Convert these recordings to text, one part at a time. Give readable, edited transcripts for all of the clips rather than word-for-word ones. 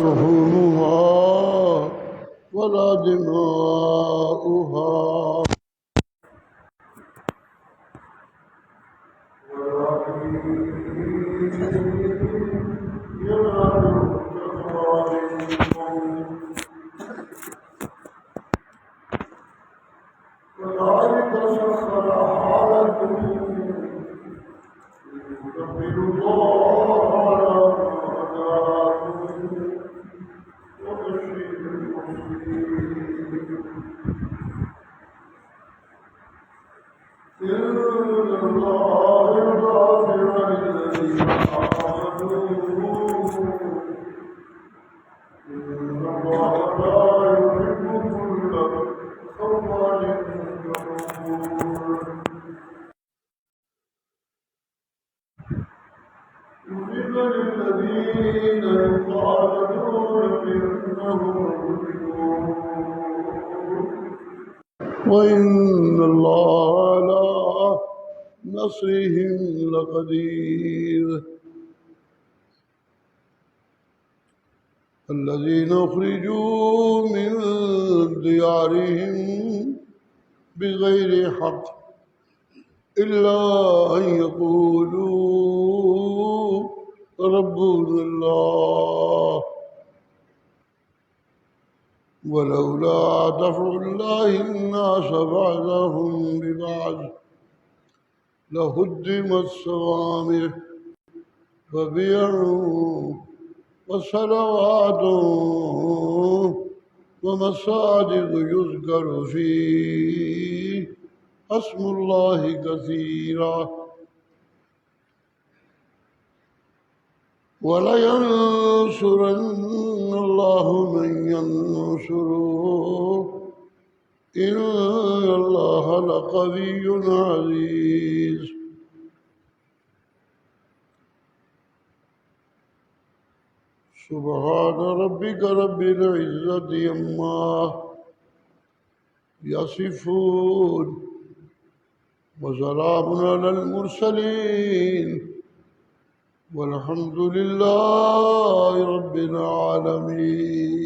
لحومها ولا دماؤها وذلك سخرها لكم لتكبروا الله على ما هداكم وبشر المحسنين إن الله يدافع عن الذين آمنوا إن الله لا يحب كل خوان كفور أذن للذين يقاتلون بأنهم ظلموا وإن الله على نصرهم لقدير الذين أخرجوا من ديارهم بغير حق إلا أن يقولوا ربنا الله ولولا دفع الله الناس بعضهم ببعض لهدمت صوامع وبيع وصلوات ومساجد يذكر فيه اسم الله كثيرا ولينصرن الله من ينصره إن الله لقوي عزيز سبحان ربك رب العزة عما يصفون وسلام على المرسلين والحمد لله رب العالمين.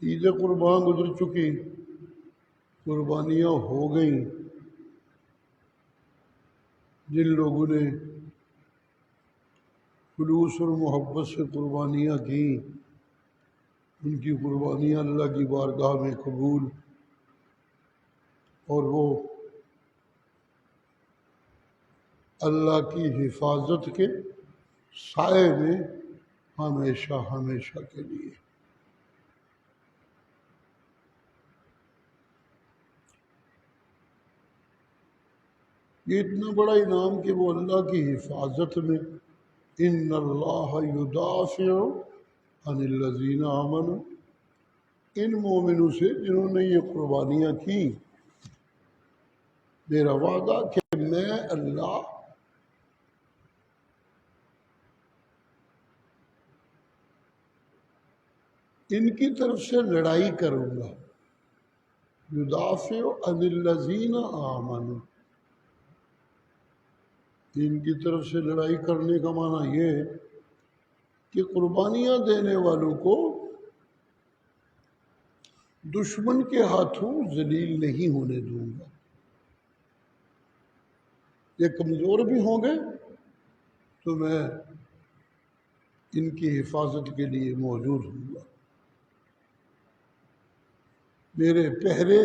عید قربان گزر چکی، قربانیاں ہو گئیں. جن لوگوں نے خلوص اور محبت سے قربانیاں دیں ان کی قربانیاں اللہ کی بارگاہ میں قبول، اور وہ اللہ کی حفاظت کے سائے میں ہمیشہ ہمیشہ کے لیے. یہ اتنا بڑا انعام کہ وہ اللہ کی حفاظت میں ان اللہ یدافع عن الذین آمنوا، ان مومنوں سے جنہوں نے یہ قربانیاں کی. میرا وعدہ کہ میں اللہ ان کی طرف سے لڑائی کروں گا. یدافع عن الذین آمنوا، ان کی طرف سے لڑائی کرنے کا معنی یہ ہے کہ قربانیاں دینے والوں کو دشمن کے ہاتھوں ذلیل نہیں ہونے دوں گا. یہ کمزور بھی ہوں گے تو میں ان کی حفاظت کے لیے موجود ہوں گا. میرے پہرے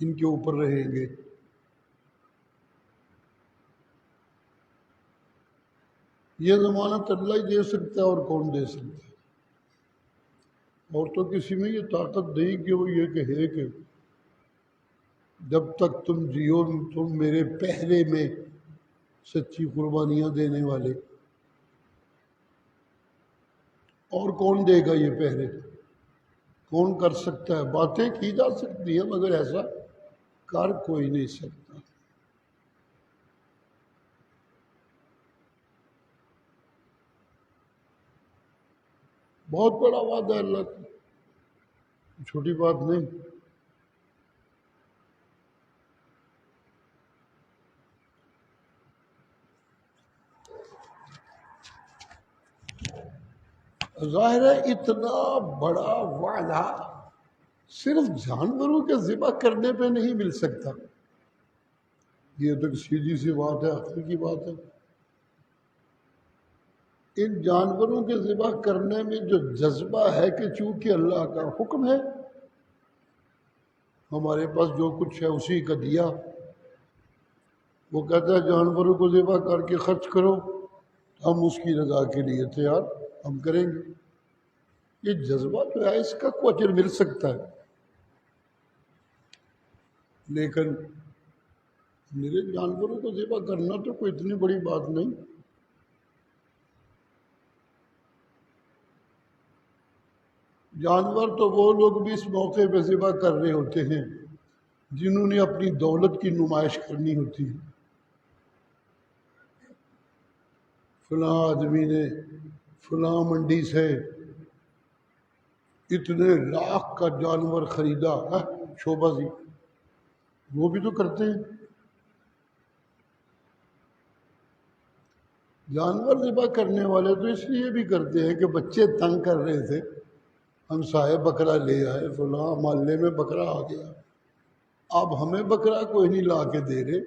ان کے اوپر رہیں گے. یہ ضمانت اللہ ہی دے سکتا ہے، اور کون دے سکتا ہے؟ اور تو کسی میں یہ طاقت نہیں کہ وہ یہ کہے کہ جب تک تم جیو تم میرے پہرے میں سچی قربانیاں دینے والے. اور کون دے گا یہ پہرے؟ کون کر سکتا ہے؟ باتیں کی جا سکتی ہیں مگر ایسا کر کوئی نہیں سکتا. بہت بڑا وعدہ ہے اللہ کا، چھوٹی بات نہیں. ظاہر ہے اتنا بڑا وعدہ صرف جانوروں کے ذبح کرنے پہ نہیں مل سکتا. یہ تو سیدھی سی بات ہے، حقیقی بات ہے. ان جانوروں کے ذبح کرنے میں جو جذبہ ہے کہ چونکہ اللہ کا حکم ہے، ہمارے پاس جو کچھ ہے اسی کا دیا. وہ کہتا ہے جانوروں کو ذبح کر کے خرچ کرو، ہم اس کی رضا کے لیے تیار، ہم کریں گے. یہ جذبہ جو ہے اس کا کوئی اجر مل سکتا ہے، لیکن میرے جانوروں کو ذبح کرنا تو کوئی اتنی بڑی بات نہیں. جانور تو وہ لوگ بھی اس موقع پہ ذبح کر رہے ہوتے ہیں جنہوں نے اپنی دولت کی نمائش کرنی ہوتی ہے. فلاں آدمی نے فلاں منڈی سے اتنے لاکھ کا جانور خریدا، شوبہ جی وہ بھی تو کرتے ہیں. جانور ذبح کرنے والے تو اس لیے بھی کرتے ہیں کہ بچے تنگ کر رہے تھے، ہمسائے بکرا لے آئے، فلاں محلے میں بکرا آ گیا، اب ہمیں بکرا کوئی نہیں لا کے دے رہے،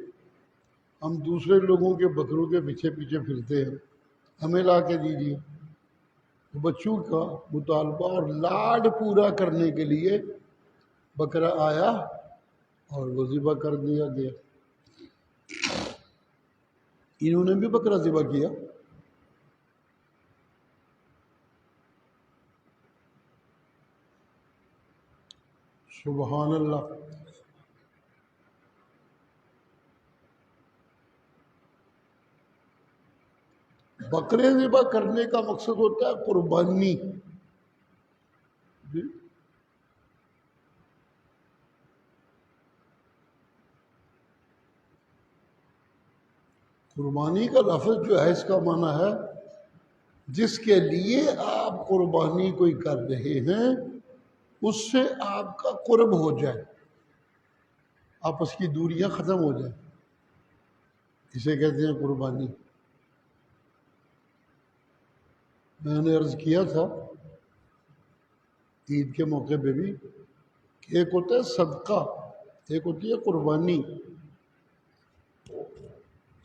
ہم دوسرے لوگوں کے بکروں کے پیچھے پیچھے پھرتے ہیں، ہمیں لا کے دیجیے. بچوں کا مطالبہ اور لاڈ پورا کرنے کے لیے بکرا آیا اور وہ ذبح کر دیا گیا. انہوں نے بھی بکرا ذبح کیا. سبحان اللہ. بکرے ذبح کرنے کا مقصد ہوتا ہے قربانی. جی قربانی کا لفظ جو ہے اس کا معنی ہے جس کے لیے آپ قربانی کوئی کر رہے ہیں اس سے آپ کا قرب ہو جائے، آپس کی دوریاں ختم ہو جائیں، اسے کہتے ہیں قربانی. میں نے عرض کیا تھا عید کے موقع پہ بھی کہ ایک ہوتا ہے صدقہ، ایک ہوتی ہے قربانی.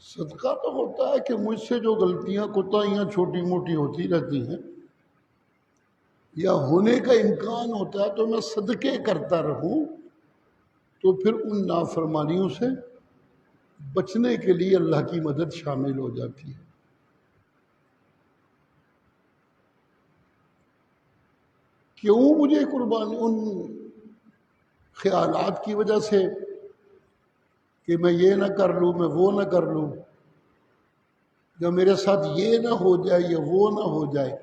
صدقہ تو ہوتا ہے کہ مجھ سے جو غلطیاں کوتاہیاں چھوٹی موٹی ہوتی رہتی ہیں یا ہونے کا امکان ہوتا ہے تو میں صدقے کرتا رہوں، تو پھر ان نافرمانیوں سے بچنے کے لیے اللہ کی مدد شامل ہو جاتی ہے. کیوں مجھے قربانی ان خیالات کی وجہ سے کہ میں یہ نہ کر لوں، میں وہ نہ کر لوں، یا میرے ساتھ یہ نہ ہو جائے یا وہ نہ ہو جائے.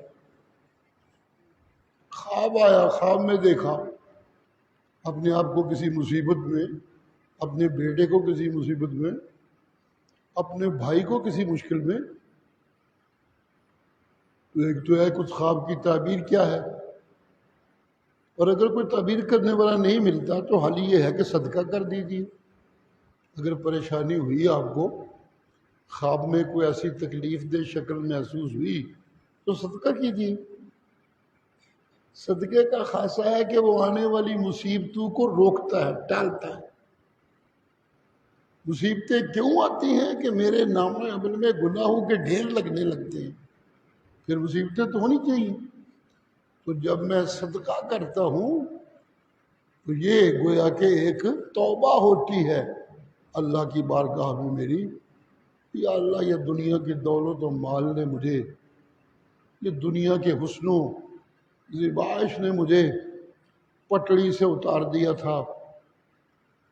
خواب آیا، خواب میں دیکھا اپنے آپ کو کسی مصیبت میں، اپنے بیٹے کو کسی مصیبت میں، اپنے بھائی کو کسی مشکل میں. تو ایک تو ہے کچھ خواب کی تعبیر کیا ہے، اور اگر کوئی تعبیر کرنے والا نہیں ملتا تو حل یہ ہے کہ صدقہ کر دیجیے. اگر پریشانی ہوئی آپ کو، خواب میں کوئی ایسی تکلیف دہ شکل محسوس ہوئی تو صدقہ کیجیے. صدقے کا خاصہ ہے کہ وہ آنے والی مصیبتوں کو روکتا ہے، ٹالتا ہے. مصیبتیں کیوں آتی ہیں کہ میرے نام عمل میں گناہوں کے ڈھیر لگنے لگتے ہیں، پھر مصیبتیں تو ہونی چاہیے. تو جب میں صدقہ کرتا ہوں تو یہ گویا کہ ایک توبہ ہوتی ہے اللہ کی بارگاہ میں میری، یا اللہ یہ دنیا کی دولت و مال نے مجھے، یہ دنیا کے حسن و زیبائش نے مجھے پٹڑی سے اتار دیا تھا،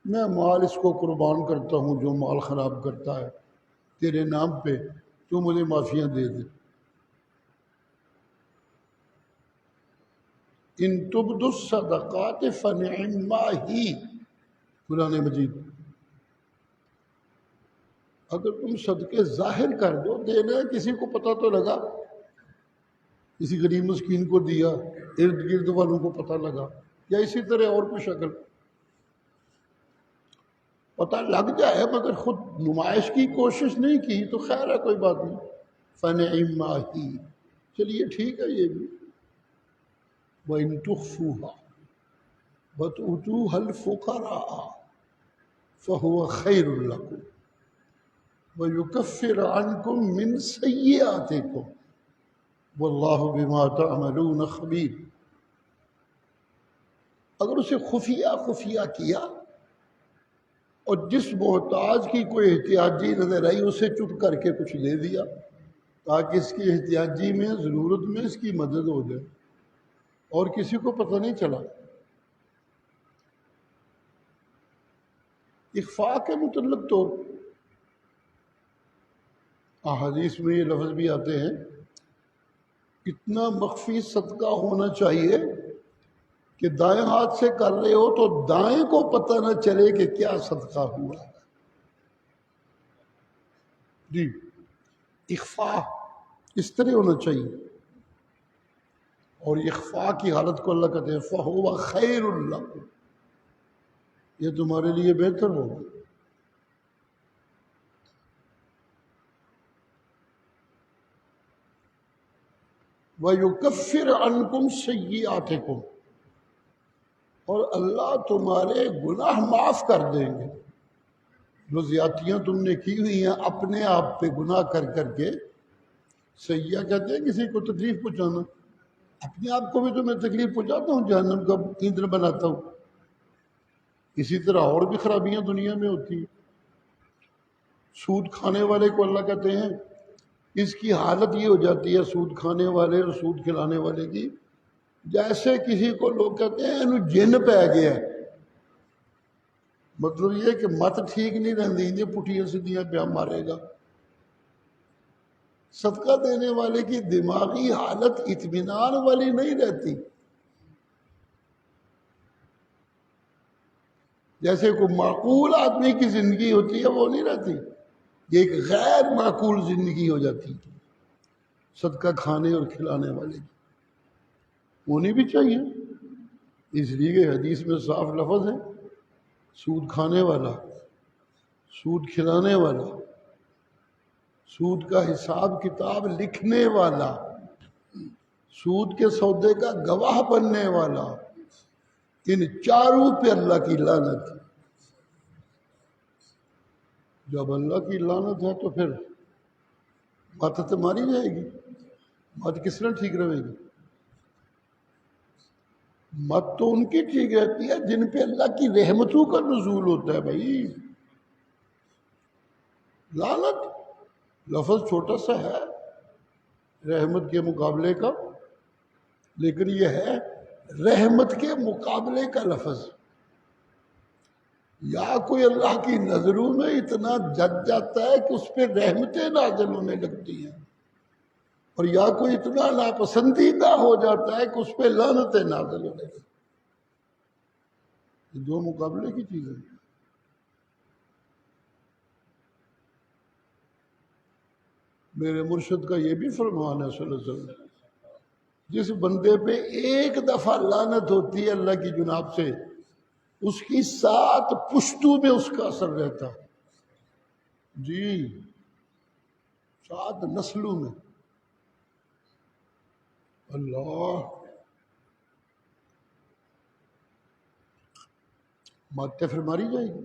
میں مال اس کو قربان کرتا ہوں جو مال خراب کرتا ہے، تیرے نام پہ تو مجھے معافیاں دے دے. ان تبدوا الصدقات فنعما ہی، قرآن مجید. اگر تم صدقے ظاہر کر دو، دینا کسی کو پتہ تو لگا، کسی غریب مسکین کو دیا، ارد گرد والوں کو پتہ لگا، یا اسی طرح اور کوئی شکل پتہ لگ جائے، مگر خود نمائش کی کوشش نہیں کی تو خیر ہے، کوئی بات نہیں. فنعما ہی، چلیے ٹھیک ہے. یہ بھی وَإِن تُخْفُوهَا وَتُؤْتُوهَا الْفُقَرَاءَ فَهُوَ خَيْرٌ لَكُمْ وَيُكَفِّرُ عَنْكُم مِّن سَيِّئَاتِكُمْ وَاللَّهُ بِمَا تَعْمَلُونَ خَبِيرٌ۔ اگر اسے خفیہ خفیہ کیا اور جس محتاج کی کوئی احتیاجی نظر آئی اسے چپ کر کے کچھ دے دیا تاکہ اس کی احتیاجی میں ضرورت میں اس کی مدد ہو جائے اور کسی کو پتہ نہیں چلا۔ اخفاء کے متعلق تو احادیث میں یہ لفظ بھی آتے ہیں، اتنا مخفی صدقہ ہونا چاہیے کہ دائیں ہاتھ سے کر رہے ہو تو دائیں کو پتہ نہ چلے کہ کیا صدقہ ہوا ہے۔ جی اخفاء اس طرح ہونا چاہیے، اور اخفاء کی حالت کو اللہ کہتے ہیں فَهُوَ خَيْرٌ لَكُمْ، یہ تمہارے لیے بہتر ہوگا۔ وَيُكَفِّرْ عَنْكُمْ سَيِّئَاتِكُمْ، اور اللہ تمہارے گناہ معاف کر دیں گے۔ جو زیادتیاں تم نے کی ہوئی ہیں اپنے آپ پہ گناہ کر کر کے، سیئہ کہتے ہیں کسی کو تکلیف پہنچانا، اپنے آپ کو بھی تو میں تکلیف پہنچاتا ہوں، جہنم کا ایندھن بناتا ہوں۔ اسی طرح اور بھی خرابیاں دنیا میں ہوتی ہیں۔ سود کھانے والے کو اللہ کہتے ہیں اس کی حالت یہ ہو جاتی ہے، سود کھانے والے اور سود کھلانے والے کی، جیسے کسی کو لوگ کہتے ہیں انہوں جن پہ گیا ہے، مطلب یہ کہ مت ٹھیک نہیں رہتی، یہ پٹھیاں سیدھیاں پہ مارے گا۔ صدقہ دینے والے کی دماغی حالت اطمینان والی نہیں رہتی، جیسے کوئی معقول آدمی کی زندگی ہوتی ہے وہ نہیں رہتی، یہ ایک غیر معقول زندگی ہو جاتی ہے صدقہ کھانے اور کھلانے والے کی۔ ہونی بھی چاہیے، اس لیے کہ حدیث میں صاف لفظ ہے، سود کھانے والا، سود کھلانے والا، سود کا حساب کتاب لکھنے والا، سود کے سودے کا گواہ بننے والا، ان چاروں پہ اللہ کی لعنت ہے۔ جب اللہ کی لعنت ہے تو پھر مت تو ماری جائے گی، مت کس طرح ٹھیک رہے گی؟ مت تو ان کی ٹھیک رہتی ہے جن پہ اللہ کی رحمتوں کا نزول ہوتا ہے۔ بھائی لعنت لفظ چھوٹا سا ہے رحمت کے مقابلے کا، لیکن یہ ہے رحمت کے مقابلے کا لفظ۔ یا کوئی اللہ کی نظروں میں اتنا جگ جاتا ہے کہ اس پہ رحمتیں نازل ہونے لگتی ہیں، اور یا کوئی اتنا ناپسندیدہ ہو جاتا ہے کہ اس پہ لعنتیں نازل ہونے لگتی ہیں۔ یہ دو مقابلے کی چیزیں ہیں۔ میرے مرشد کا یہ بھی فرمان ہے صلی اللہ علیہ وسلم، جس بندے پہ ایک دفعہ لعنت ہوتی ہے اللہ کی جناب سے، اس کی 7 پشتوں میں اس کا اثر رہتا ہے۔ جی 7 نسلوں میں۔ اللہ ماتیں پھر ماری جائے گی۔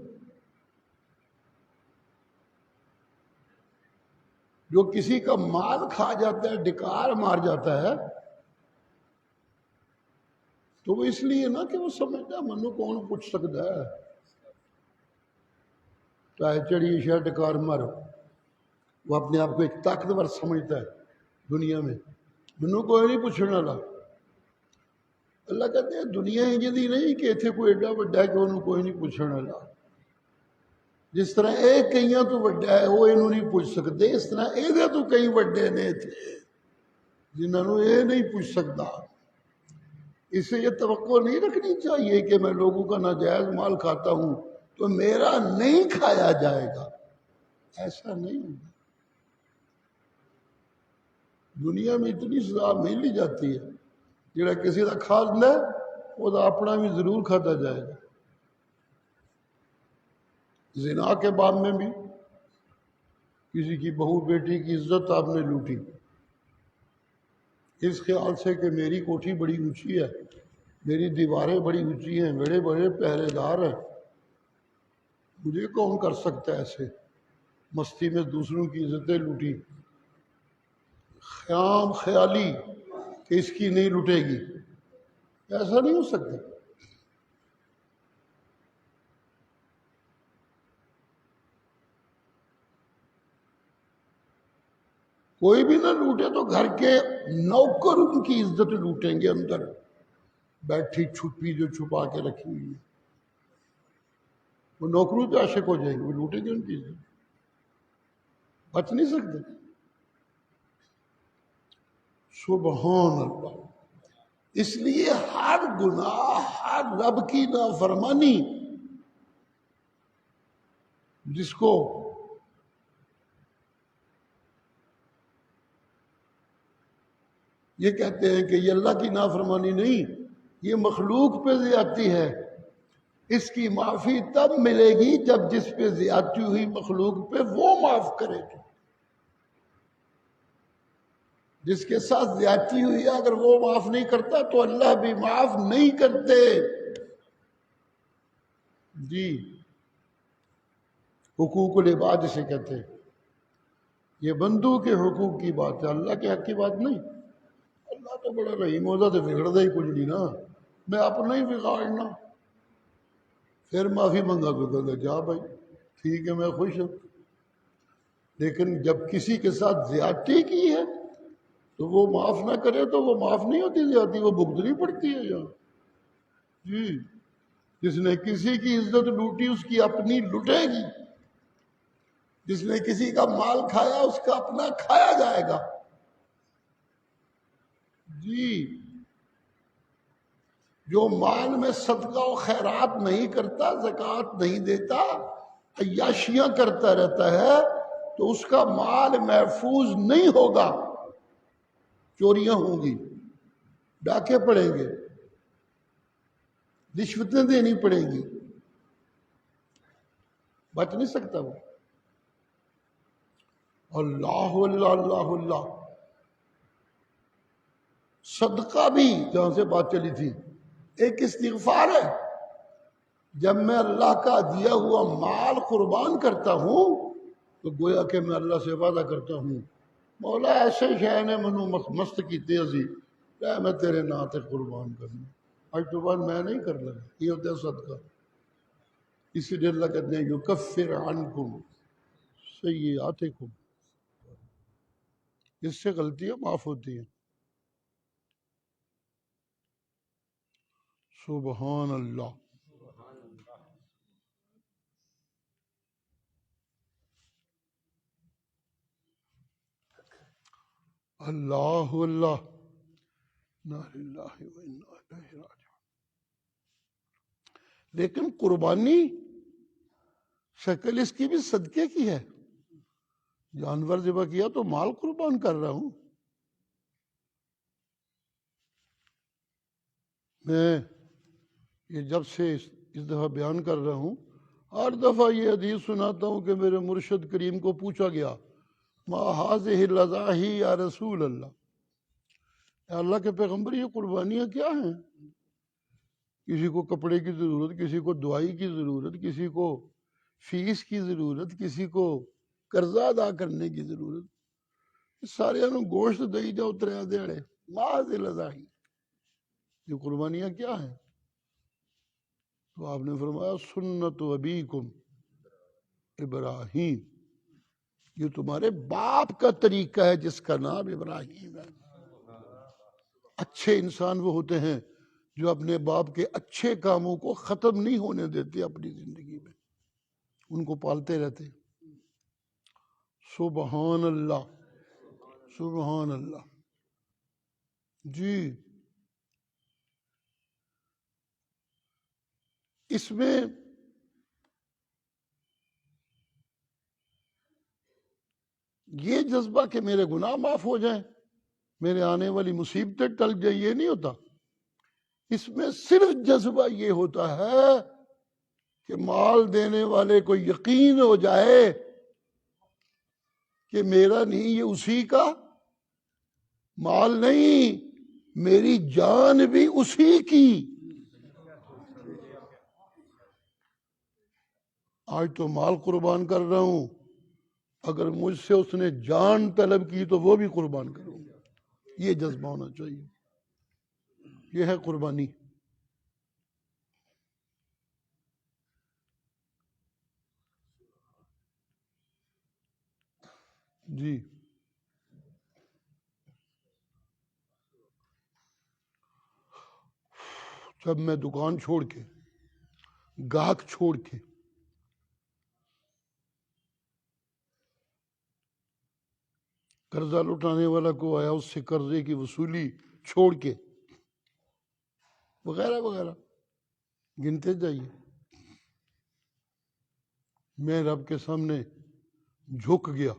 جو کسی کا مال کھا جاتا ہے، ڈکار مار جاتا ہے، تو وہ اس لیے نا کہ وہ سمجھتا ہے منو کون پوچھ سکتا ہے، چاہے چڑی شاہ ڈکار مارو، وہ اپنے آپ کو ایک طاقتور سمجھتا ہے دنیا میں، منو کوئی نہیں پوچھنے والا۔ اللہ کہتے ہیں دنیا ہی جدی نہیں کہ اتنے کوئی ایڈا وڈا ہے کہ انہوں کوئی نہیں پوچھنے والا۔ جس طرح اے کئیاں تو وڈا ہے وہ انہوں نہیں پوچھ سکتے، اس طرح اے دے تو کئی وڈے نے تھے جنہوں اے نہیں پوچھ سکتا۔ اس سے یہ توقع نہیں رکھنی چاہیے کہ میں لوگوں کا ناجائز مال کھاتا ہوں تو میرا نہیں کھایا جائے گا، ایسا نہیں ہوگا۔ دنیا میں اتنی سزا مل لی جاتی ہے، جڑا کسی کا کھا لے وہ اپنا بھی ضرور کھاتا جائے گا۔ زنا کے باب میں بھی کسی کی بہو بیٹی کی عزت آپ نے لوٹی، اس خیال سے کہ میری کوٹھی بڑی اونچی ہے، میری دیواریں بڑی اونچی ہیں، بڑے بڑے پہرے دار ہیں، مجھے کون کر سکتا ہے ایسے؟ مستی میں دوسروں کی عزتیں لوٹی، خیام خیالی کہ اس کی نہیں لٹے گی، ایسا نہیں ہو سکتا۔ کوئی بھی نہ لوٹے تو گھر کے نوکر ان کی عزت لوٹیں گے، اندر بیٹھی چھپی جو چھپا کے رکھی ہوئی ہے، وہ نوکروں پہ عاشق ہو جائیں گے، وہ لوٹیں گے ان کی عزت، بچ نہیں سکتے۔ سبحان اللہ۔ اس لیے ہر گناہ، ہر رب کی نافرمانی جس کو یہ کہتے ہیں کہ یہ اللہ کی نافرمانی نہیں، یہ مخلوق پہ زیادتی ہے، اس کی معافی تب ملے گی جب جس پہ زیادتی ہوئی مخلوق پہ وہ معاف کرے گی۔ جس کے ساتھ زیادتی ہوئی ہے اگر وہ معاف نہیں کرتا تو اللہ بھی معاف نہیں کرتے۔ جی، حقوق العباد جسے کہتے ہیں، یہ بندوں کے حقوق کی بات ہے، اللہ کے حق کی بات نہیں۔ اللہ تو بڑا رحیم ہوتا تو بگڑتا ہی کچھ نہیں نا، میں اپنا ہی بگاڑنا، پھر معافی منگا تو کہتا جا بھائی ٹھیک ہے میں خوش ہوں، لیکن جب کسی کے ساتھ زیادتی کی ہے تو وہ معاف نہ کرے تو وہ معاف نہیں ہوتی زیادتی، وہ بھگتنی پڑتی ہے یہاں۔ جی، جس نے کسی کی عزت لوٹی اس کی اپنی لٹے گی، جس نے کسی کا مال کھایا اس کا اپنا کھایا جائے گا۔ جی، جو مال میں صدقہ و خیرات نہیں کرتا، زکوٰۃ نہیں دیتا، عیاشیاں کرتا رہتا ہے تو اس کا مال محفوظ نہیں ہوگا، چوریاں ہوں گی، ڈاکے پڑیں گے، رشوتیں دینی پڑیں گی، بچ نہیں سکتا وہ۔ اللہ اللہ اللہ اللہ۔ صدقہ بھی، جہاں سے بات چلی تھی، ایک استغفار ہے۔ جب میں اللہ کا دیا ہوا مال قربان کرتا ہوں تو گویا کہ میں اللہ سے وعدہ کرتا ہوں مولا ایسے شے نے منو مست کیتے اسی میں تیرے نا تے قربان کرنا، آج تو بعد میں نہیں کر لگا، یہ ہوتا ہے صدقہ۔ اسی لیے اللہ کہتے ہیں یکفر عنکم سیئاتکم، اس سے غلطیاں معاف ہوتی ہیں۔ سبحان اللہ۔ اللہ اللہ، نا للہ و انا الیہ راجعون۔ لیکن قربانی شکل اس کی بھی صدقے کی ہے، جانور ذبح کیا تو مال قربان کر رہا ہوں۔ میں یہ جب سے اس دفعہ بیان کر رہا ہوں، ہر دفعہ یہ حدیث سناتا ہوں کہ میرے مرشد کریم کو پوچھا گیا ما هذه الاضاحی یا رسول اللہ، اے اللہ کے پیغمبر یہ قربانیاں کیا ہیں؟ کسی کو کپڑے کی ضرورت، کسی کو دوائی کی ضرورت، کسی کو فیس کی ضرورت، کسی کو قرضہ ادا کرنے کی ضرورت، سارے گوشت دئی جاؤ تریا دیڑے، ما هذه الاضاحی، یہ قربانیاں کیا ہیں؟ تو آپ نے فرمایا سنت ابیکم ابراہیم، یہ تمہارے باپ کا طریقہ ہے جس کا نام ابراہیم ہے۔ اچھے انسان وہ ہوتے ہیں جو اپنے باپ کے اچھے کاموں کو ختم نہیں ہونے دیتے اپنی زندگی میں، ان کو پالتے رہتے۔ سبحان اللہ، سبحان اللہ۔ جی، اس میں یہ جذبہ کہ میرے گناہ معاف ہو جائیں، میرے آنے والی مصیبتیں ٹل جائیں، یہ نہیں ہوتا۔ اس میں صرف جذبہ یہ ہوتا ہے کہ مال دینے والے کو یقین ہو جائے کہ میرا نہیں، یہ اسی کا مال نہیں، میری جان بھی اسی کی. آج تو مال قربان کر رہا ہوں، اگر مجھ سے اس نے جان طلب کی تو وہ بھی قربان کروں گا. یہ جذبہ ہونا چاہیے. یہ ہے قربانی. جی جب میں دکان چھوڑ کے، گاہک چھوڑ کے، قرضہ لٹانے والا کو آیا، اس سے قرضے کی وصولی چھوڑ کے، وغیرہ وغیرہ گنتے جائیے، میں رب کے سامنے جھک گیا،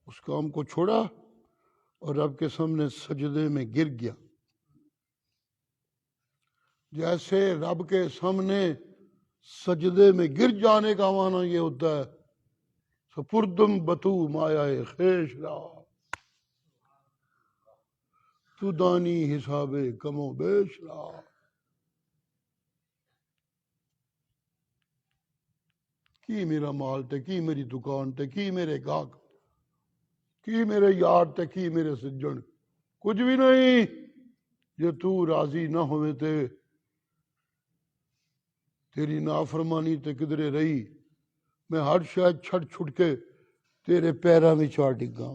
اس کام کو چھوڑا اور رب کے سامنے سجدے میں گر گیا. جیسے رب کے سامنے سجدے میں گر جانے کا معنی یہ ہوتا ہے سپردم بتو مایا خیش را تو دانی حساب کم و بیش را. کی میرا مال تے، کی میری دکان تے، کی میرے گاہک، کی میرے یار تے، کی میرے سجن، کچھ بھی نہیں. جے تو راضی نہ ہوئے تے تیری نافرمانی تے کدرے رہی، میں ہر شاید چھڑ چھڑ کے تیرے پیراں میں چاڑ ڈگا.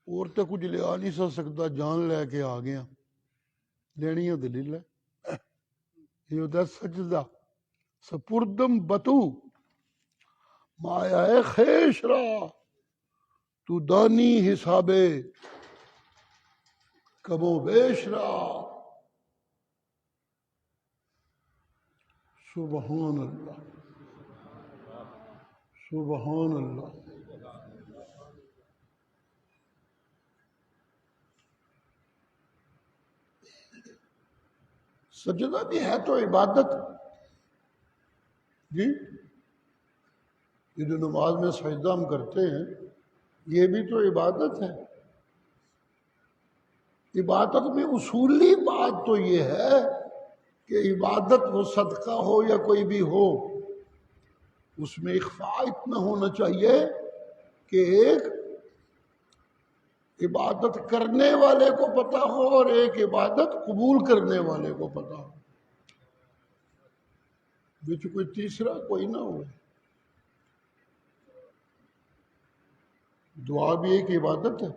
اور تے کچھ لیا نہیں سکتا، جان لے کے آ گیا. لینی ہے دلیل ہے. یہ ہوتا ہے سجدہ. سپردم بتو مایا خیش را تو دانی حساب کم و بیش را. سبحان اللہ، سبحان اللہ. سجدہ بھی ہے تو عبادت. جی یہ جو نماز میں سجدہ ہم کرتے ہیں یہ بھی تو عبادت ہے. عبادت میں اصولی بات تو یہ ہے کہ عبادت وہ صدقہ ہو یا کوئی بھی ہو، اس میں اخفاء اتنا ہونا چاہیے کہ ایک عبادت کرنے والے کو پتا ہو اور ایک عبادت قبول کرنے والے کو پتا ہو. بچ کوئی تیسرا کوئی نہ ہو. دعا بھی ایک عبادت ہے،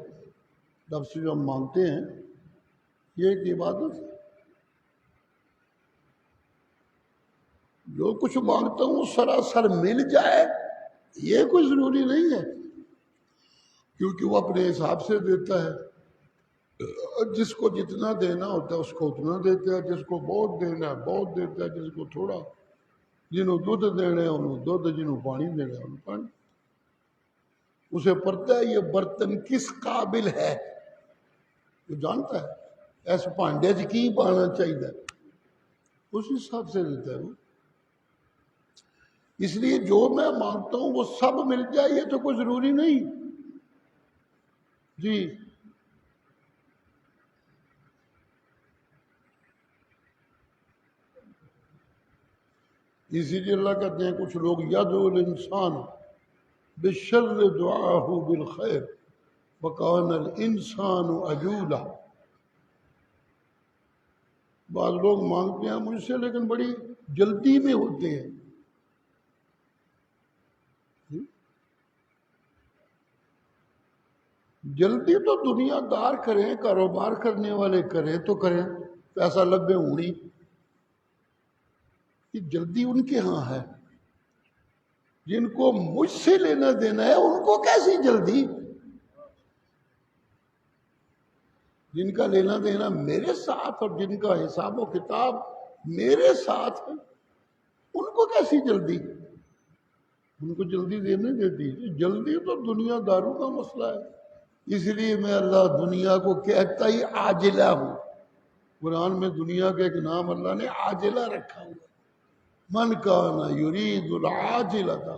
رب سے جو ہم مانگتے ہیں یہ ایک عبادت ہے. جو کچھ مانگتا ہوں سراسر مل جائے یہ کوئی ضروری نہیں ہے، کیونکہ وہ اپنے حساب سے دیتا ہے. جس کو جتنا دینا ہوتا ہے اس کو اتنا دیتا ہے، جس کو بہت دینا ہے بہت دیتا ہے، جس کو تھوڑا، جنہوں دودھ دینا ہے انہوں دودھ، جنہوں پانی دینا ہے انہوں پانی. اسے پتہ ہے یہ برتن کس قابل ہے، وہ جانتا ہے ایسے پانڈے سے کی پانا چاہیے، اس حساب سے دیتا ہے وہ. اس لیے جو میں مانگتا ہوں وہ سب مل جائے یہ تو کوئی ضروری نہیں. جی اسی لیے اللہ کہتے ہیں کچھ لوگ یدعو الانسان بالشر دعاہ بالخیر وکان الانسان عجولا. بعض لوگ مانگتے ہیں مجھ سے لیکن بڑی جلدی میں ہوتے ہیں. جلدی تو دنیا دار کریں، کاروبار کرنے والے کریں تو کریں، پیسہ لبے ہونی. یہ جلدی ان کے ہاں ہے، جن کو مجھ سے لینا دینا ہے ان کو کیسی جلدی. جن کا لینا دینا میرے ساتھ اور جن کا حساب و کتاب میرے ساتھ ہے ان کو کیسی جلدی. ان کو جلدی دینے دیتی. جلدی تو دنیا داروں کا مسئلہ ہے. اس لیے میں اللہ دنیا کو کہتا ہی عاجلہ ہوں. قرآن میں دنیا کا ایک نام اللہ نے عاجلہ رکھا ہوا. من کان یرید العاجلۃ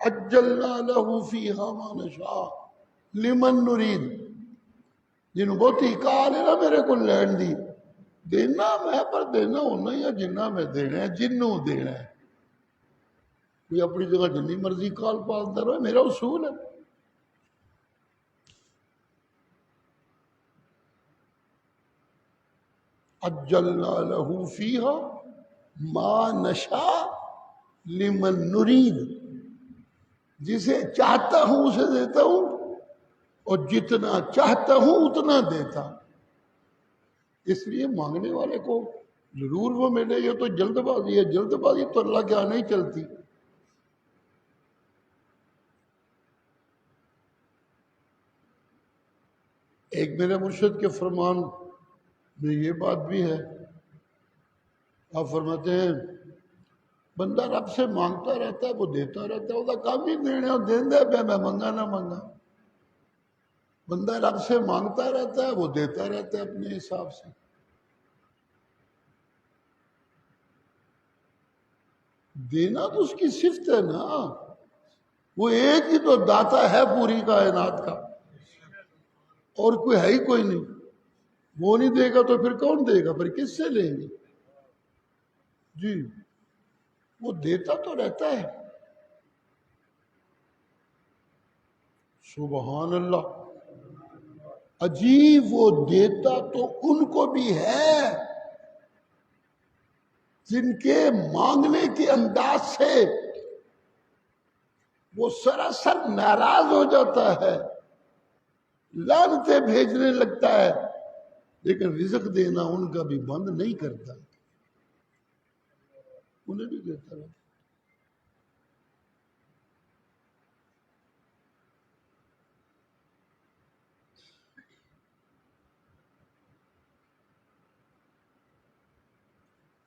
اجلنا لہ فیہا ما نشاء لمن نرید، جنہوں بہتی کال ہے نا میرے کو لین دی دینا میں پر دینا ہونا یا جنہ میں دینا ہے جنوں دینا ہے، کوئی اپنی جگہ جنی مرضی کال پالتا رہے، میرا اصول ہے۔ اجلنا لہ فیہا ما نشاء لمن نرید، جسے چاہتا ہوں اسے دیتا ہوں اور جتنا چاہتا ہوں اتنا دیتا۔ اس لیے مانگنے والے کو ضرور وہ ملے، یہ تو جلد بازی ہے، جلد بازی تو اللہ کے یہاں نہیں چلتی۔ ایک میرے مرشد کے فرمان میں یہ بات بھی ہے، آپ فرماتے ہیں بندہ رب سے مانگتا رہتا ہے وہ دیتا رہتا ہے، وہ کام ہی دینے دیندے پہ میں منگا نہ منگا۔ بندہ رب سے مانگتا رہتا ہے وہ دیتا رہتا ہے اپنے حساب سے۔ دینا تو اس کی صفت ہے نا، وہ ایک ہی تو داتا ہے پوری کائنات کا، اور کوئی ہے ہی کوئی نہیں۔ وہ نہیں دے گا تو پھر کون دے گا، پھر کس سے لیں گے؟ جی وہ دیتا تو رہتا ہے۔ سبحان اللہ، عجیب، وہ دیتا تو ان کو بھی ہے جن کے مانگنے کے انداز سے وہ سراسر ناراض ہو جاتا ہے، لعنتیں بھیجنے لگتا ہے، لیکن رزق دینا ان کا بھی بند نہیں کرتا، انہیں بھی دیتا رہتا۔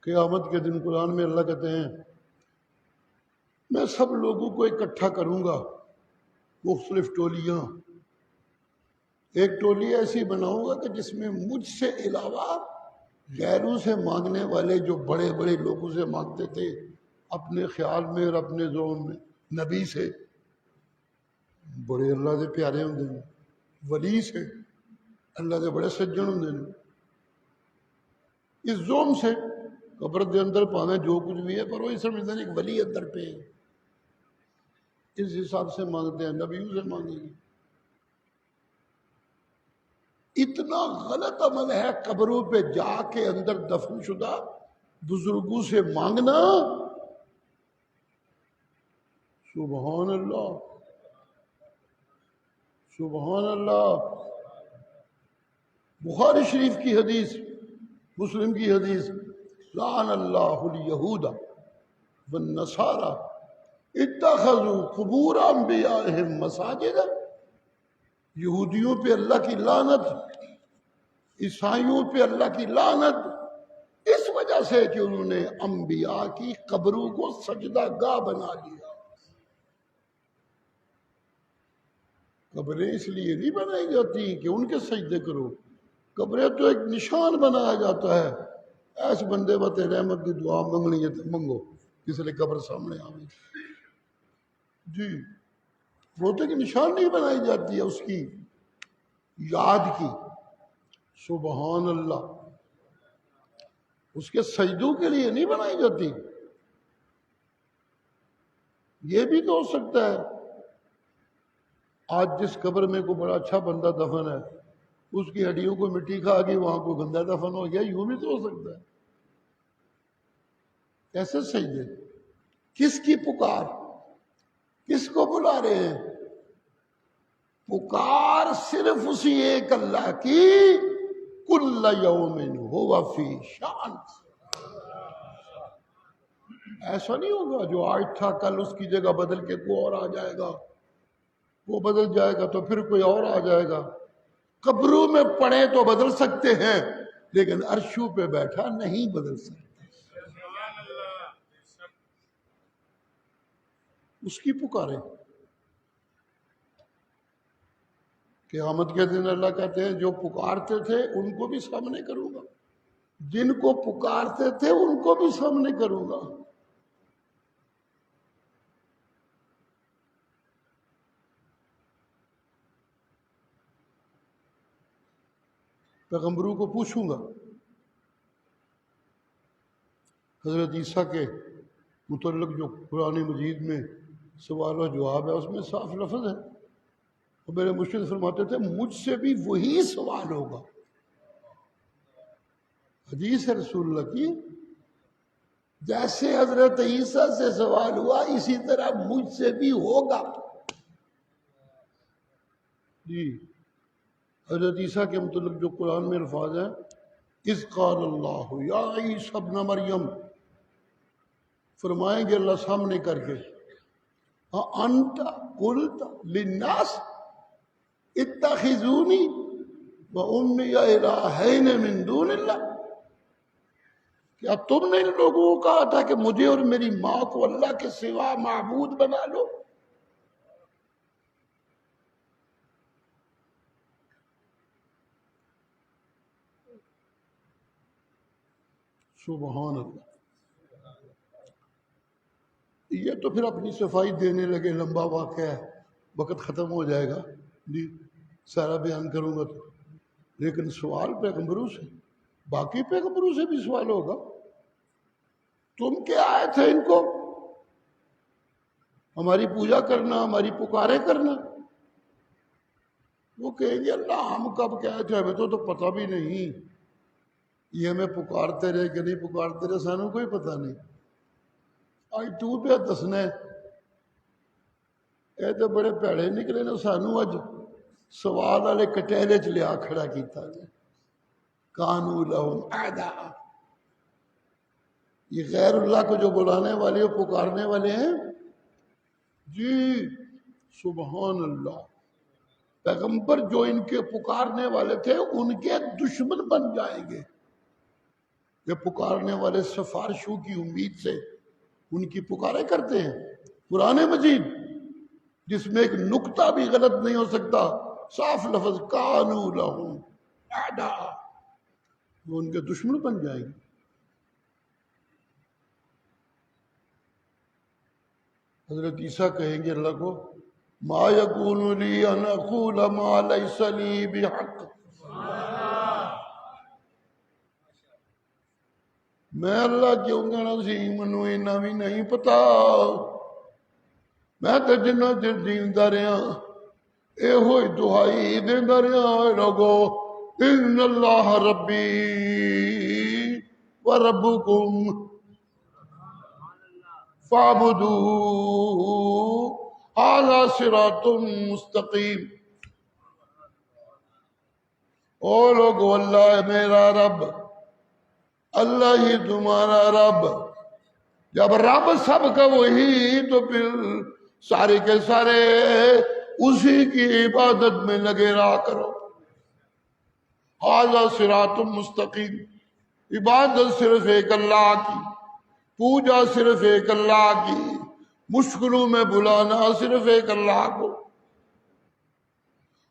قیامت کے دن قرآن میں اللہ کہتے ہیں میں سب لوگوں کو اکٹھا کروں گا، مختلف ٹولیاں، ایک ٹولی ایسی بناؤں گا کہ جس میں مجھ سے علاوہ غیروں سے مانگنے والے جو بڑے بڑے لوگوں سے مانگتے تھے اپنے خیال میں اور اپنے ذہن میں، نبی سے، بڑے اللہ دے پیارے ہوندے نے، ولی سے، اللہ دے بڑے سجن ہوندے نے، اس ذوم سے قبر دے اندر پاویں جو کچھ بھی ہے پر وہ سمجھتے ہیں ایک ولی اندر پہ ہے، اس حساب سے مانگتے ہیں، نبیوں سے مانگیں گے۔ اتنا غلط عمل ہے قبروں پہ جا کے اندر دفن شدہ بزرگوں سے مانگنا، سبحان اللہ، سبحان اللہ۔ بخاری شریف کی حدیث، مسلم کی حدیث، لعن اللہ الیہود والنصارى اتخذوا قبور انبیائہم مساجد، یہودیوں پہ اللہ کی لعنت، عیسائیوں پہ اللہ کی لعنت، اس وجہ سے کہ انہوں نے انبیاء کی قبروں کو سجدہ گاہ بنا لیا۔ قبریں اس لیے نہیں بنائی جاتی کہ ان کے سجدے کرو، قبریں تو ایک نشان بنایا جاتا ہے، ایس بندے بتے رحمت کی دعا منگنی ہے تو منگو، اس لیے قبر سامنے آویں۔ جی وہ تو ایک نشان نہیں بنائی جاتی ہے اس کی یاد کی، سبحان اللہ، اس کے سجدوں کے لیے نہیں بنائی جاتی۔ یہ بھی تو ہو سکتا ہے آج جس قبر میں کوئی بڑا اچھا بندہ دفن ہے اس کی ہڈیوں کو مٹی کھا گئی، وہاں کوئی بندہ دفن ہو گیا، یوں بھی تو ہو سکتا ہے۔ کیسے سجدے، کس کی پکار، کس کو بلا رہے ہیں؟ پکار صرف اسی ایک اللہ کی، کل یوم ہوا فی شان۔ ایسا نہیں ہوگا جو آج تھا کل اس کی جگہ بدل کے کوئی اور آ جائے گا، وہ بدل جائے گا تو پھر کوئی اور آ جائے گا۔ قبروں میں پڑے تو بدل سکتے ہیں لیکن عرشوں پہ بیٹھا نہیں بدل سکتے۔ اس کی پکارے۔ قیامت کے دن اللہ کہتے ہیں جو پکارتے تھے ان کو بھی سامنے کروں گا، جن کو پکارتے تھے ان کو بھی سامنے کروں گا۔ پیغمبروں کو پوچھوں گا۔ حضرت عیسیٰ کے متعلق جو قرآن مجید میں سوال و جواب ہے اس میں صاف لفظ ہے، اور میرے مرشد فرماتے تھے مجھ سے بھی وہی سوال ہوگا۔ حدیث ہے رسول اللہ کی، جیسے حضرت عیسیٰ سے سوال ہوا اسی طرح مجھ سے بھی ہوگا۔ جی حضرت عیسیٰ کے متعلق جو قرآن میں الفاظ ہیں، اذ قال اللہ یا عیسیٰ ابن مریم، فرمائیں گے اللہ سامنے کر کے، انت قلت للناس اتخذونی وامی الہین من دون اللہ، کیا تم نے ان لوگوں کو کہا تھا کہ مجھے اور میری ماں کو اللہ کے سوا معبود بنا لو؟ سبحان اللہ۔ یہ تو پھر اپنی صفائی دینے لگے، لمبا واقعہ ہے، وقت ختم ہو جائے گا جی، سارا بیان کروں گا تو، لیکن سوال پیغمبروں سے، باقی پیغمبروں سے بھی سوال ہوگا، تم کیا آئے تھے ان کو ہماری پوجا کرنا، ہماری پکارے کرنا؟ وہ کہیں گے اللہ ہم کب کیا تھے، ہمیں تو پتہ بھی نہیں، یہ ہمیں پکارتے رہے کہ نہیں پکارتے رہے سانوں کوئی پتہ نہیں، آج تو پہ دسنا ہے، اے تو بڑے پیڑے نکلے نا، سانوں اج سوال والے کٹہرے چ لیا کھڑا کیتا ہے، کانوا لہم اعداء، یہ غیر اللہ کو جو بلانے والے اور پکارنے والے ہیں جی، سبحان اللہ، پیغمبر جو ان کے پکارنے والے تھے ان کے دشمن بن جائیں گے۔ یہ پکارنے والے سفارشوں کی امید سے ان کی پکارے کرتے ہیں۔ قرآن مجید جس میں ایک نقطہ بھی غلط نہیں ہو سکتا، صاف لفظ کانوا لہم اعداء، وہ ان کے دشمن بن جائیں گے۔ حضرت عیسیٰ کہیں گے اللہ کو، ما یکون لی ان اقول ما لیس لی بحق، میں اللہ کیوں کہنا سی منو اینا بھی نہیں پتا، میں تو جنہ چر جیندا رہا اے ہوئی دعائی دیندا رہا، اے لوگو ان اللہ ربی و ربکم فاعبدوہ ھذا صراط مستقیم۔ او لوگو اللہ ہے میرا رب، اللہ ہی تمہارا رب، جب رب سب کا وہی تو پھر سارے کے سارے اسی کی عبادت میں لگے رہا کرو۔ ھذا صراط مستقیم، عبادت صرف ایک اللہ کی، پوجا صرف ایک اللہ کی، مشکلوں میں بلانا صرف ایک اللہ کو،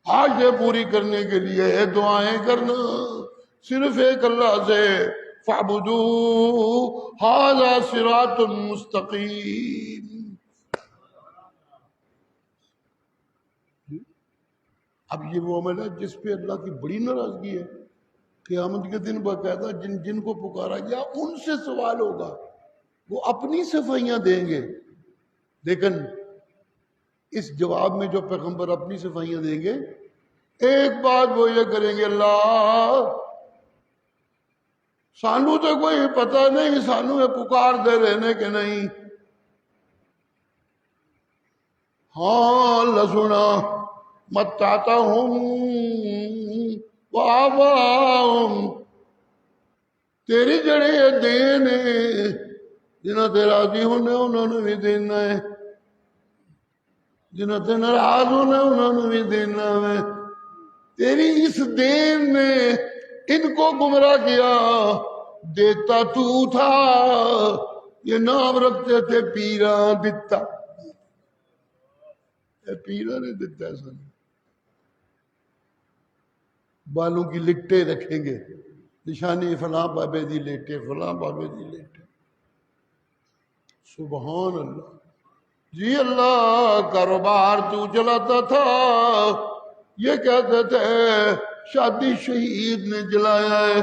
حاجتیں پوری کرنے کے لیے دعائیں کرنا صرف ایک اللہ سے، فاعبدوہ ھذا صراط مستقیم۔ اب یہ وہ عمل ہے جس پہ اللہ کی بڑی ناراضگی ہے، قیامت کے دن باقاعدہ جن جن کو پکارا گیا ان سے سوال ہوگا، وہ اپنی صفائیاں دیں گے، لیکن اس جواب میں جو پیغمبر اپنی صفائیاں دیں گے، ایک بات وہ یہ کریں گے، اللہ سانو تو کوئی پتہ نہیں، سانو یہ پکار دے رہنے کے نہیں، ہاں اللہ سنا متعتہم وآباءہم، تیری جڑے یہ دین ہے جنہ تے راضی ہونے انہوں نے بھی دینا ہے، جنہ تے ناراض ہونے انہوں نے بھی دینا ہے، تیری اس دین نے ان کو گمراہ کیا، دیتا تو تھا، یہ نام رکھتے تھے پیران دیتا، اے پیران نے دیتا ہے سن، بالوں کی لٹے رکھیں گے، نشانی فلاں بابے دی لیٹے، فلاں بابے دی لیٹے، سبحان اللہ۔ جی اللہ کاروبار تو چلاتا تھا، یہ کہتے تھے شادی شہید نے جلایا ہے،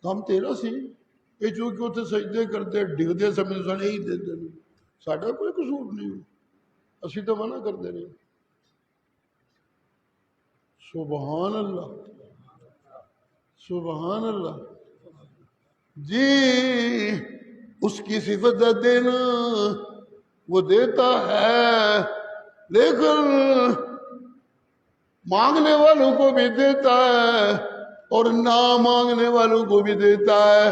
کام تیرا سی، یہ چونکہ اتنے سجدے کرتے ڈگتے سمجھ سن یہی دے دیں، ساڈا کوئی قصور نہیں، اسی تو منع کرتے رہے۔ سبحان اللہ، سبحان اللہ جی، اس کی صفت دینا، وہ دیتا ہے، لیکن مانگنے والوں کو بھی دیتا ہے اور نہ مانگنے والوں کو بھی دیتا ہے۔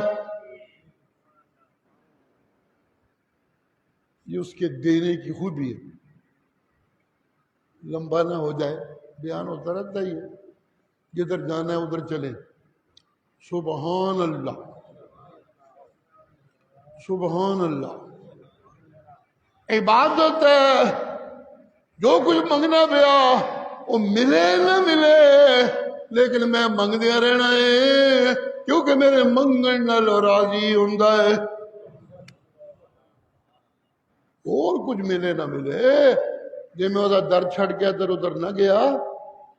یہ اس کے دینے کی خوبی ہے، لمبا نہ ہو جائے، بیان ہوتا رہتا ہی ہے، جدھر جانا ہے ادھر چلے۔ سبحان اللہ، سبحان اللہ، عبادت ہے، جو کچھ منگنا پیا وہ ملے نہ ملے لیکن میں منگدیا رہنا ہے، کیونکہ میرے منگن نال راضی ہوندا ہے۔ اور کچھ ملے نہ ملے، جی میں وہ در چھڑ کے ادھر ادھر نہ گیا،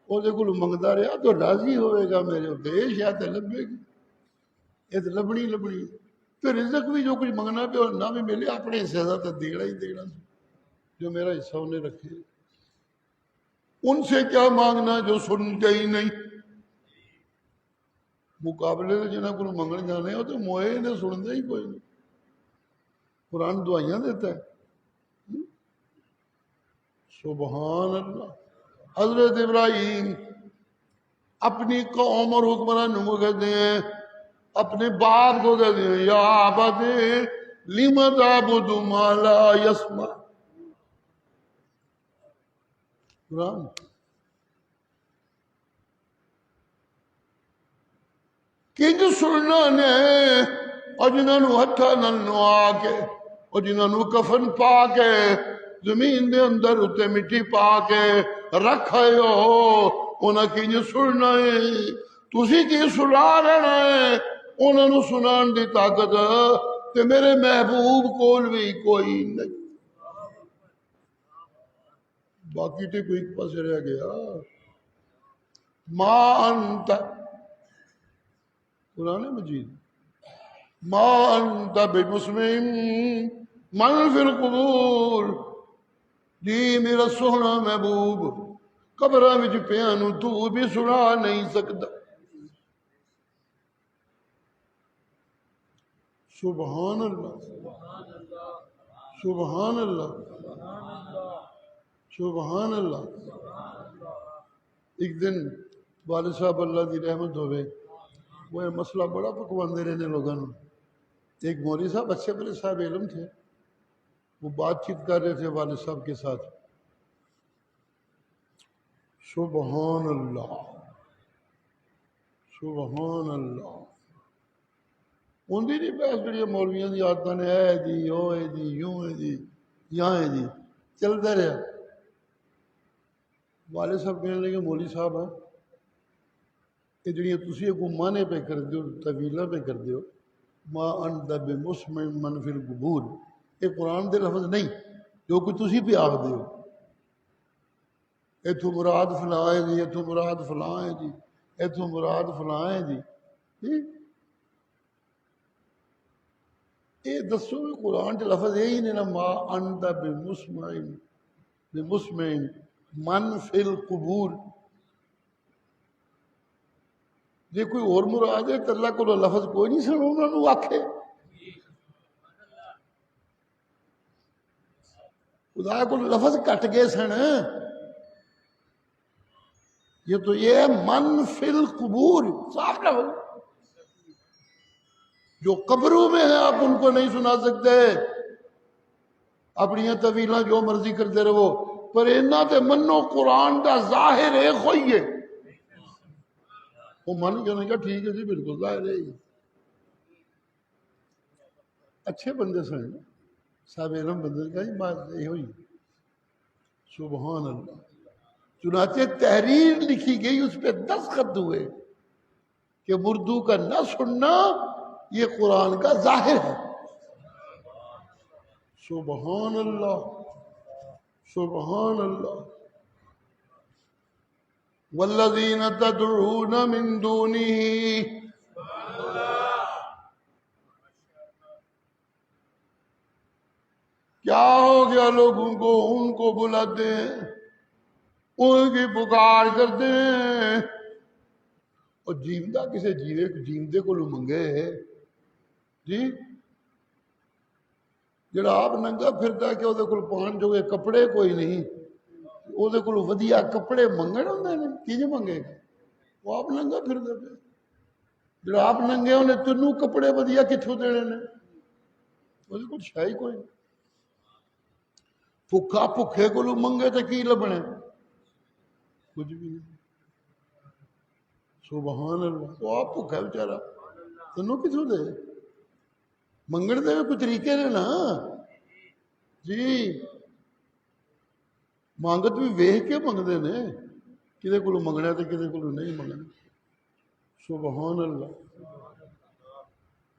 وہ منگتا رہا تو راضی ہوئے گا میرے اتنے، شاید لبے گی، یہ تو لبنی لبنی۔ تو رزق بھی جو کچھ منگنا پہ اور نہ بھی ملے، اپنے حصے کا تو دینا ہی دینا، جو میرا حصہ انہیں رکھے۔ ان سے کیا مانگنا جو سنتے ہی نہیں، مقابلے سے جنہیں کو منگن جانے ہو تو موئے نے سنتے ہی کوئی نہیں۔ قرآن دعائیاں دیتا ہے۔ سبحان اللہ۔ حضرت ابراہیم اپنی قوم اور حکمرانوں کو کہتے ہیں، اپنے باپ کو کہتے ہیں، یا ابت لم تعبد ما لا يسمع۔ قرآن کنج سننا نے، اور جنہوں ہتھا نال نوا کے، اور جنہوں کفن پا کے زمین دے اندر اتے مٹی پا کے رکھائے ہو، انہاں کنج سننا ہے، تسی کی سنا رہنا ہے، انہوں نے سنان دی طاقت تے میرے محبوب کول بھی کوئی نہیں۔ باقی تے کوئی ایک پاس رہ گیا۔ ما انت، قرآن مجید، ما انت بمسمع من فی القبور، جی میرا سونا محبوب، قبراں وچ پیاں نوں تو بھی سنا نہیں سکتا۔ سبحان اللہ، سبحان اللہ، سبحان اللہ۔ ایک دن والد صاحب اللہ دی رحمت ہوئے، وہ یہ مسئلہ بڑا پکواندے رہنے لوگوں نے۔ ایک مولوی صاحب اچھے بڑے صاحب علم تھے، وہ بات چیت کر رہے تھے والد صاحب کے ساتھ۔ سبحان اللہ، سبحان اللہ۔ ہوندی نہیں بحث جڑی مولویاں دی عادتاں نے، اے جی او ہے جی یوں ہے جی یہاں ہے جی، چلتا رہا۔ والد صاحب کہنے لگے، مولوی صاحب ہیں یہ جڑیاں تسی اگوں مانے پہ کر دیو، طویلاں پہ کر دیو، ما انت بمسمع من فی القبور، یہ قرآن دے لفظ نہیں، جو کچھ تسی پہ آکھ دیو، ایتھوں مراد فلاں ہے جی، ایتھوں مراد فلاں ہے جی، ایتھوں مراد فلاں ہے جی۔ یہ دسو بھی قرآن کے لفظ یہی نہیں نا، ما انت بمسمع بمسمع من فی القبور۔ جی کوئی اور مراد ہے تو اللہ کو لفظ کوئی نہیں سن انہوں نے آکھے، خدا کو لفظ کٹ گئے سن۔ یہ تو یہ ہے من فی القبور، صاف لفظ، جو قبروں میں ہیں آپ ان کو نہیں سنا سکتے، اپنی طویلاں جو مرضی کرتے رہو، پر انہاں تے منو قرآن دا ظاہر ہے خوئی ہے۔ وہ من کہنے کا ٹھیک ہے جی بالکل ظاہر ہے، اچھے بندے سن، صاحب علم بندے کا ہی بات یہ ہوئی۔ سبحان اللہ۔ چنانچہ تحریر لکھی گئی، اس پہ دستخط ہوئے کہ اردو کا نہ سننا یہ قرآن کا ظاہر ہے۔ سبحان اللہ، سبحان اللہ۔ والذین تدعون من دونہ، کیا ہو گیا لوگوں کو؟ ان کو بلاتے ہیں، ان کی پکار کرتے ہیں، اور جیندہ کسے جیندے کو منگے جی؟ جڑا آپ ننگا پھرتا کہ وہ پان جو کپڑے کوئی نہیں، وہ ودیا کپڑے منگن ہوندے نے، کی منگے گا؟ وہ آپ ننگا پھردا پیا، جڑا آپ ننگے انہیں تینوں کپڑے ودیا کتھوں دینے نے؟ وہ کچھ ہے ہی کوئی نہیں۔ بھکا بھکھے کو منگے تو کی لبنے؟ کچھ بھی نہیں۔ سبحان اللہ، وہ آپ بھکا بیچارہ تینوں کتھوں دے؟ منگن دے کوئی طریقے نے نا جی، مانگت بھی ویکھ کے منگتے نے، کدے کو منگنا تو کدے کو نہیں منگنا۔ سبحان اللہ۔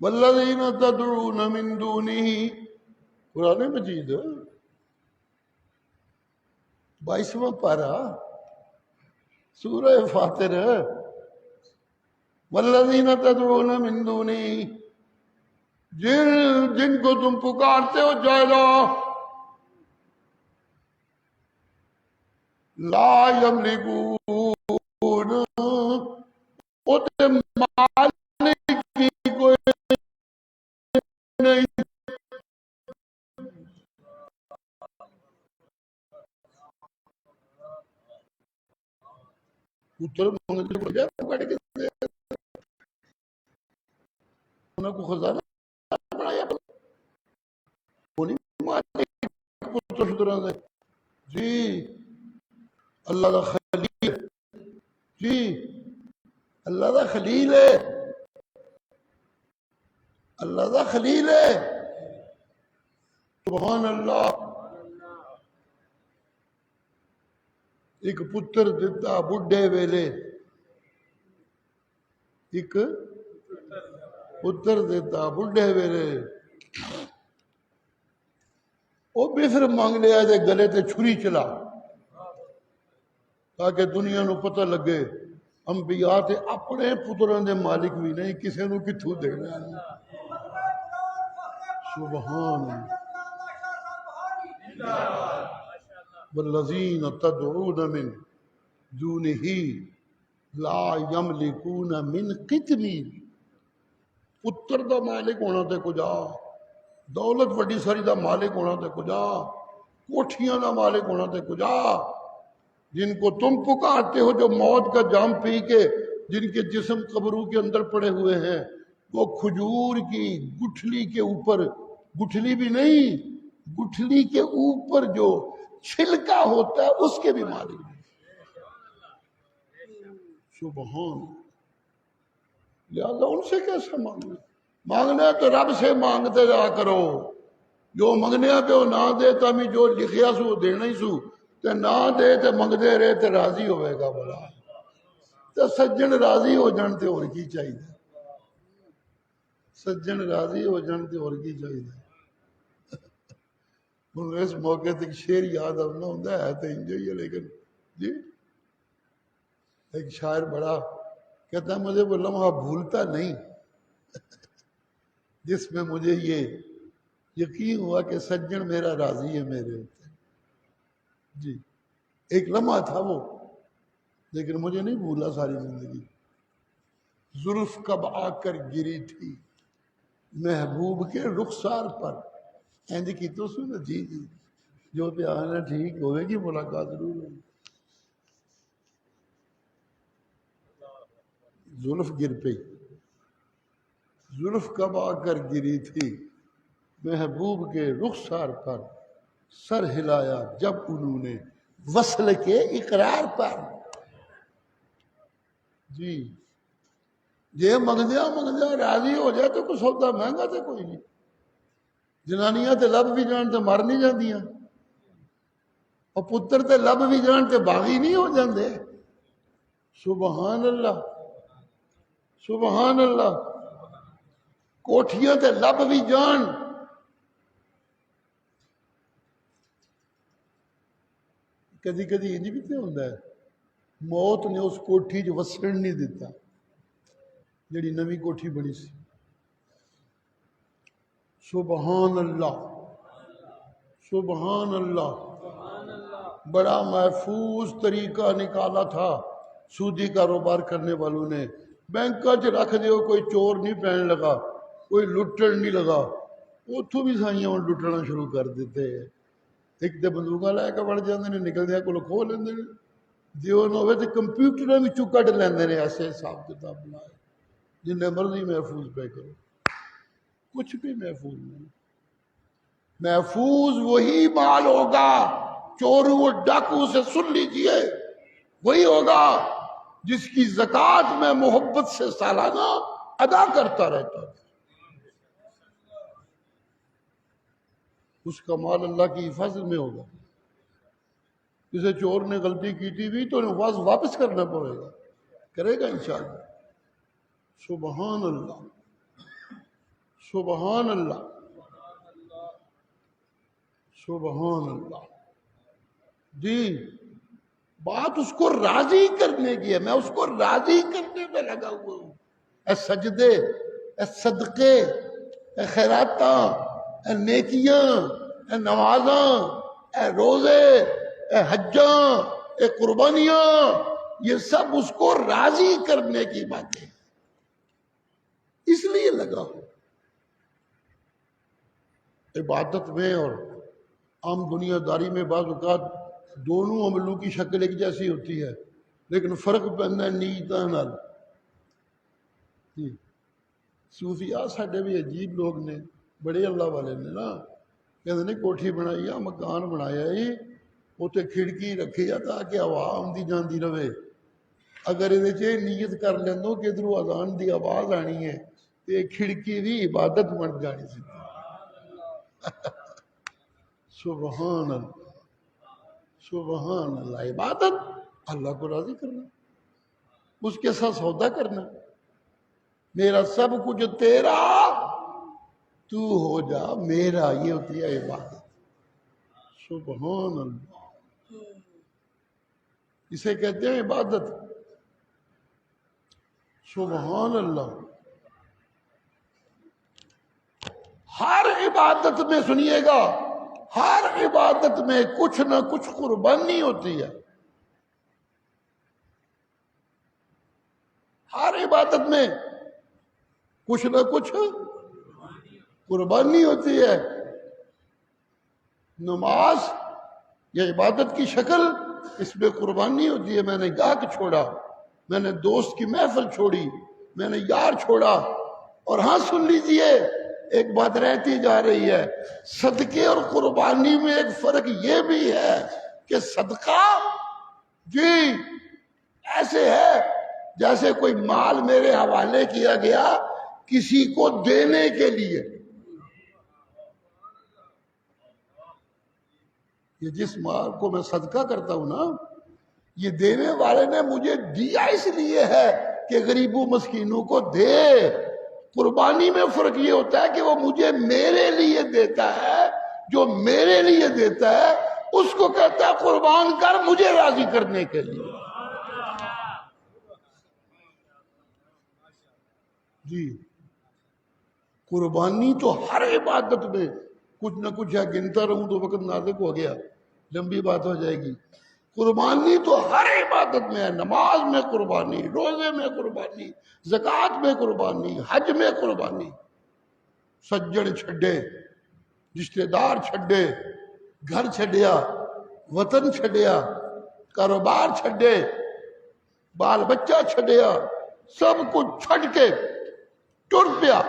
والذین تدعون من دونہ، قرآن مجید 22واں پارہ سورہ فاطر، والذین تدعون من دونہ، جن کو تم پکارتے ہو جائلہ، لا یملکون، وہ مالک کی کوئی نہیں، پتر منگتے کو جائے پکڑ کے دے، انہوں کو خزانہ بنایا، وہ نہیں مالک پتر سترہ دے جی۔ اللہ دا خلیل جی، اللہ دا خلیل ہے، اللہ دا خلیل ہے۔ سبحان اللہ۔ ایک پتر دیتا بڈھے ویلے، ایک پتر دیتا بڈھے ویلے، وہ بفر مانگ لیا دے گلے تے چھری چلا، تاکہ دنیا نو پتہ لگے انبیاء تے اپنے پتران دے مالک بھی نہیں، کسے نو کتھوں دینا ہے۔ سبحان والذین تدعون من دونہ لا یملکون من قطمیر، پتر دا مالک ہونا تے کجا، دولت وڈی ساری دا مالک ہونا تے کجا، کوٹھیاں دا مالک ہونا تے کجا، جن کو تم پکارتے ہو جو موت کا جام پی کے جن کے جسم قبروں کے اندر پڑے ہوئے ہیں، وہ کھجور کی گٹھلی کے اوپر، گٹھلی بھی نہیں، گٹھلی کے اوپر جو چھلکا ہوتا ہے اس کے بھی مالک ہیں۔ سبحان، لہذا ان سے کیسے مانگنا؟ مانگنا ہے تو رب سے مانگتے جا کرو، جو منگنے پہ وہ نہ دے تو ہمیں جو لکھیا سو وہ دینا ہی سو، تے نہ دے تے منگتے رہے تے راضی ہوئے گا بلا، تے سجن راضی ہو جان تے اور کی چاہیے، سجن راضی ہو جان تے اور کی چاہیے۔ اس موقع تک شعر یاد آنا ہوتا ہے تو انجوئی ہے، لیکن جی ایک شاعر بڑا کہتا ہے مجھے وہ لمحہ بھولتا نہیں جس میں مجھے یہ یقین ہوا کہ سجن میرا راضی ہے میرے اوپر جی۔ ایک لمحہ تھا وہ، لیکن مجھے نہیں بھولا ساری زندگی۔ زلف کب آ کر گری تھی محبوب کے رخسار پر، اینج کی تو سن جی جی جو پہ آنا ٹھیک ہوئے گی ملاقات ضرور ہوگی۔ زلف گر پئی، زلف کب آ کر گری تھی محبوب کے رخسار پر، سر ہلایا جب انہوں نے وصل کے اقرار پر جی۔ یہ منگدیا راضی ہو جائے تو کوئی سودا مہنگا تو کوئی نہیں، جنانیاں تے لب بھی جان تے مر نہیں جاندیاں، اور پتر تے لب بھی جان تے باغی نہیں ہو جاندے۔ سبحان اللہ، سبحان اللہ۔ کوٹھیاں تے لب بھی جان، کدی کدی انج بھی تے ہوندا ہے موت نے اس کوٹھی جو وسن نہیں دیتا جڑی نوی کوٹھی بنی سی. سبحان اللہ سبحان اللہ. بڑا محفوظ طریقہ نکالا تھا سودی کاروبار کرنے والوں نے. بینکا چ رکھ دیو کوئی چور نہیں پہن لگا, کوئی لٹن نہیں لگا, اتوں بھی سائیاں لٹنا شروع کر دیتے. ایک دے بندوقاں لے کے بڑھ جاندے نے, نکلدے کول کھو لیندے نے, جو نہ ہوئے تو کمپیوٹر وچوں کڈ لیندے نے. ایسے حساب کتاب بنائے جن مرضی محفوظ پہ کرو, کچھ بھی محفوظ نہیں. محفوظ وہی مال ہوگا, چوروں و ڈاکو سے سن لیجئے, وہی ہوگا جس کی زکوٰۃ میں محبت سے سالانہ ادا کرتا رہتا ہے. اس کا مال اللہ کی حفاظت میں ہوگا. جسے چور نے غلطی کی تھی بھی تو واپس کرنا پڑے گا, کرے گا انشاءاللہ. سبحان اللہ سبحان اللہ سبحان اللہ. جی بات اس کو راضی کرنے کی ہے, میں اس کو راضی کرنے میں لگا ہوا ہوں. اے سجدے, اے صدقے, اے خیراتاں, اے نیکیاں, اے نمازاں, اے روزے, اے حجاں, اے قربانیاں, یہ سب اس کو راضی کرنے کی باتیں, اس لیے لگا ہوں. عبادت میں اور عام دنیا داری میں بعض اوقات دونوں عملوں کی شکل ایک جیسی ہوتی ہے, لیکن فرق پہننا ہے نیتاں نال. صوفیاء ساڈے بھی عجیب لوگ نے, بڑے اللہ والے نے نا. کہتے نے کوٹھی بنائی ہے, مکان بنایا ہے, اتنے کھڑکی رکھی ہے تاکہ ہوا آمدی جاندی رہے. اگر یہ نیت کر لیندو کہ ادھروں اذان دی آواز آنی ہے تو کھڑکی بھی عبادت بن جانی سی. سبحان اللہ سبحان اللہ. عبادت اللہ کو راضی کرنا, اس کے ساتھ سودا کرنا. میرا سب کچھ تیرا, تو ہو جا میرا, یہ ہوتی ہے عبادت. سبحان اللہ. اسے کہتے ہیں عبادت. سبحان اللہ. ہر عبادت میں سنیے گا, ہر عبادت میں کچھ نہ کچھ قربانی ہوتی ہے. ہر عبادت میں کچھ نہ کچھ قربانی ہوتی ہے. نماز یہ عبادت کی شکل, اس میں قربانی ہوتی ہے. میں نے گاہک چھوڑا, میں نے دوست کی محفل چھوڑی, میں نے یار چھوڑا. اور ہاں سن لیجئے, ایک بات رہتی جا رہی ہے, صدقے اور قربانی میں ایک فرق یہ بھی ہے کہ صدقہ جی ایسے ہے جیسے کوئی مال میرے حوالے کیا گیا کسی کو دینے کے لیے. یہ جس مال کو میں صدقہ کرتا ہوں نا, یہ دینے والے نے مجھے دیا اس لیے ہے کہ غریبوں مسکینوں کو دے. قربانی میں فرق یہ ہوتا ہے کہ وہ مجھے میرے لیے دیتا ہے. جو میرے لیے دیتا ہے اس کو کہتا ہے قربان کر مجھے راضی کرنے کے لیے. جی قربانی تو ہر عبادت میں کچھ نہ کچھ ہے. گنتا رہوں تو وقت نازک ہو گیا, لمبی بات ہو جائے گی. قربانی تو ہر عبادت میں ہے. نماز میں قربانی, روزے میں قربانی, زکوٰۃ میں قربانی, حج میں قربانی. سجن چھڈے, رشتے دار چھڈے, گھر چھڈیا, وطن چھڈیا, کاروبار چھڈے, بال بچہ چھڈیا, سب کچھ چھڈ کے ٹر پیا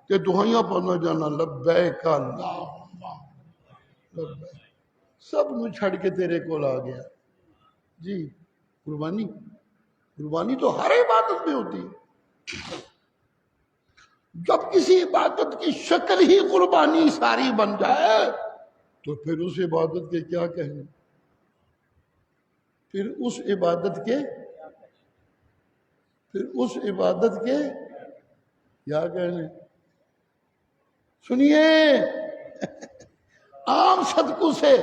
کہ دعائیاں پڑھنا جانا لبیک اللہم لبیک. سب نو چھڑ کے تیرے کول آ گیا. جی قربانی, قربانی تو ہر عبادت میں ہوتی ہے. جب کسی عبادت کی شکل ہی قربانی ساری بن جائے تو پھر اس عبادت کے کیا کہنے, پھر اس عبادت کے کیا کہنے. سنیے, عام صدقوں سے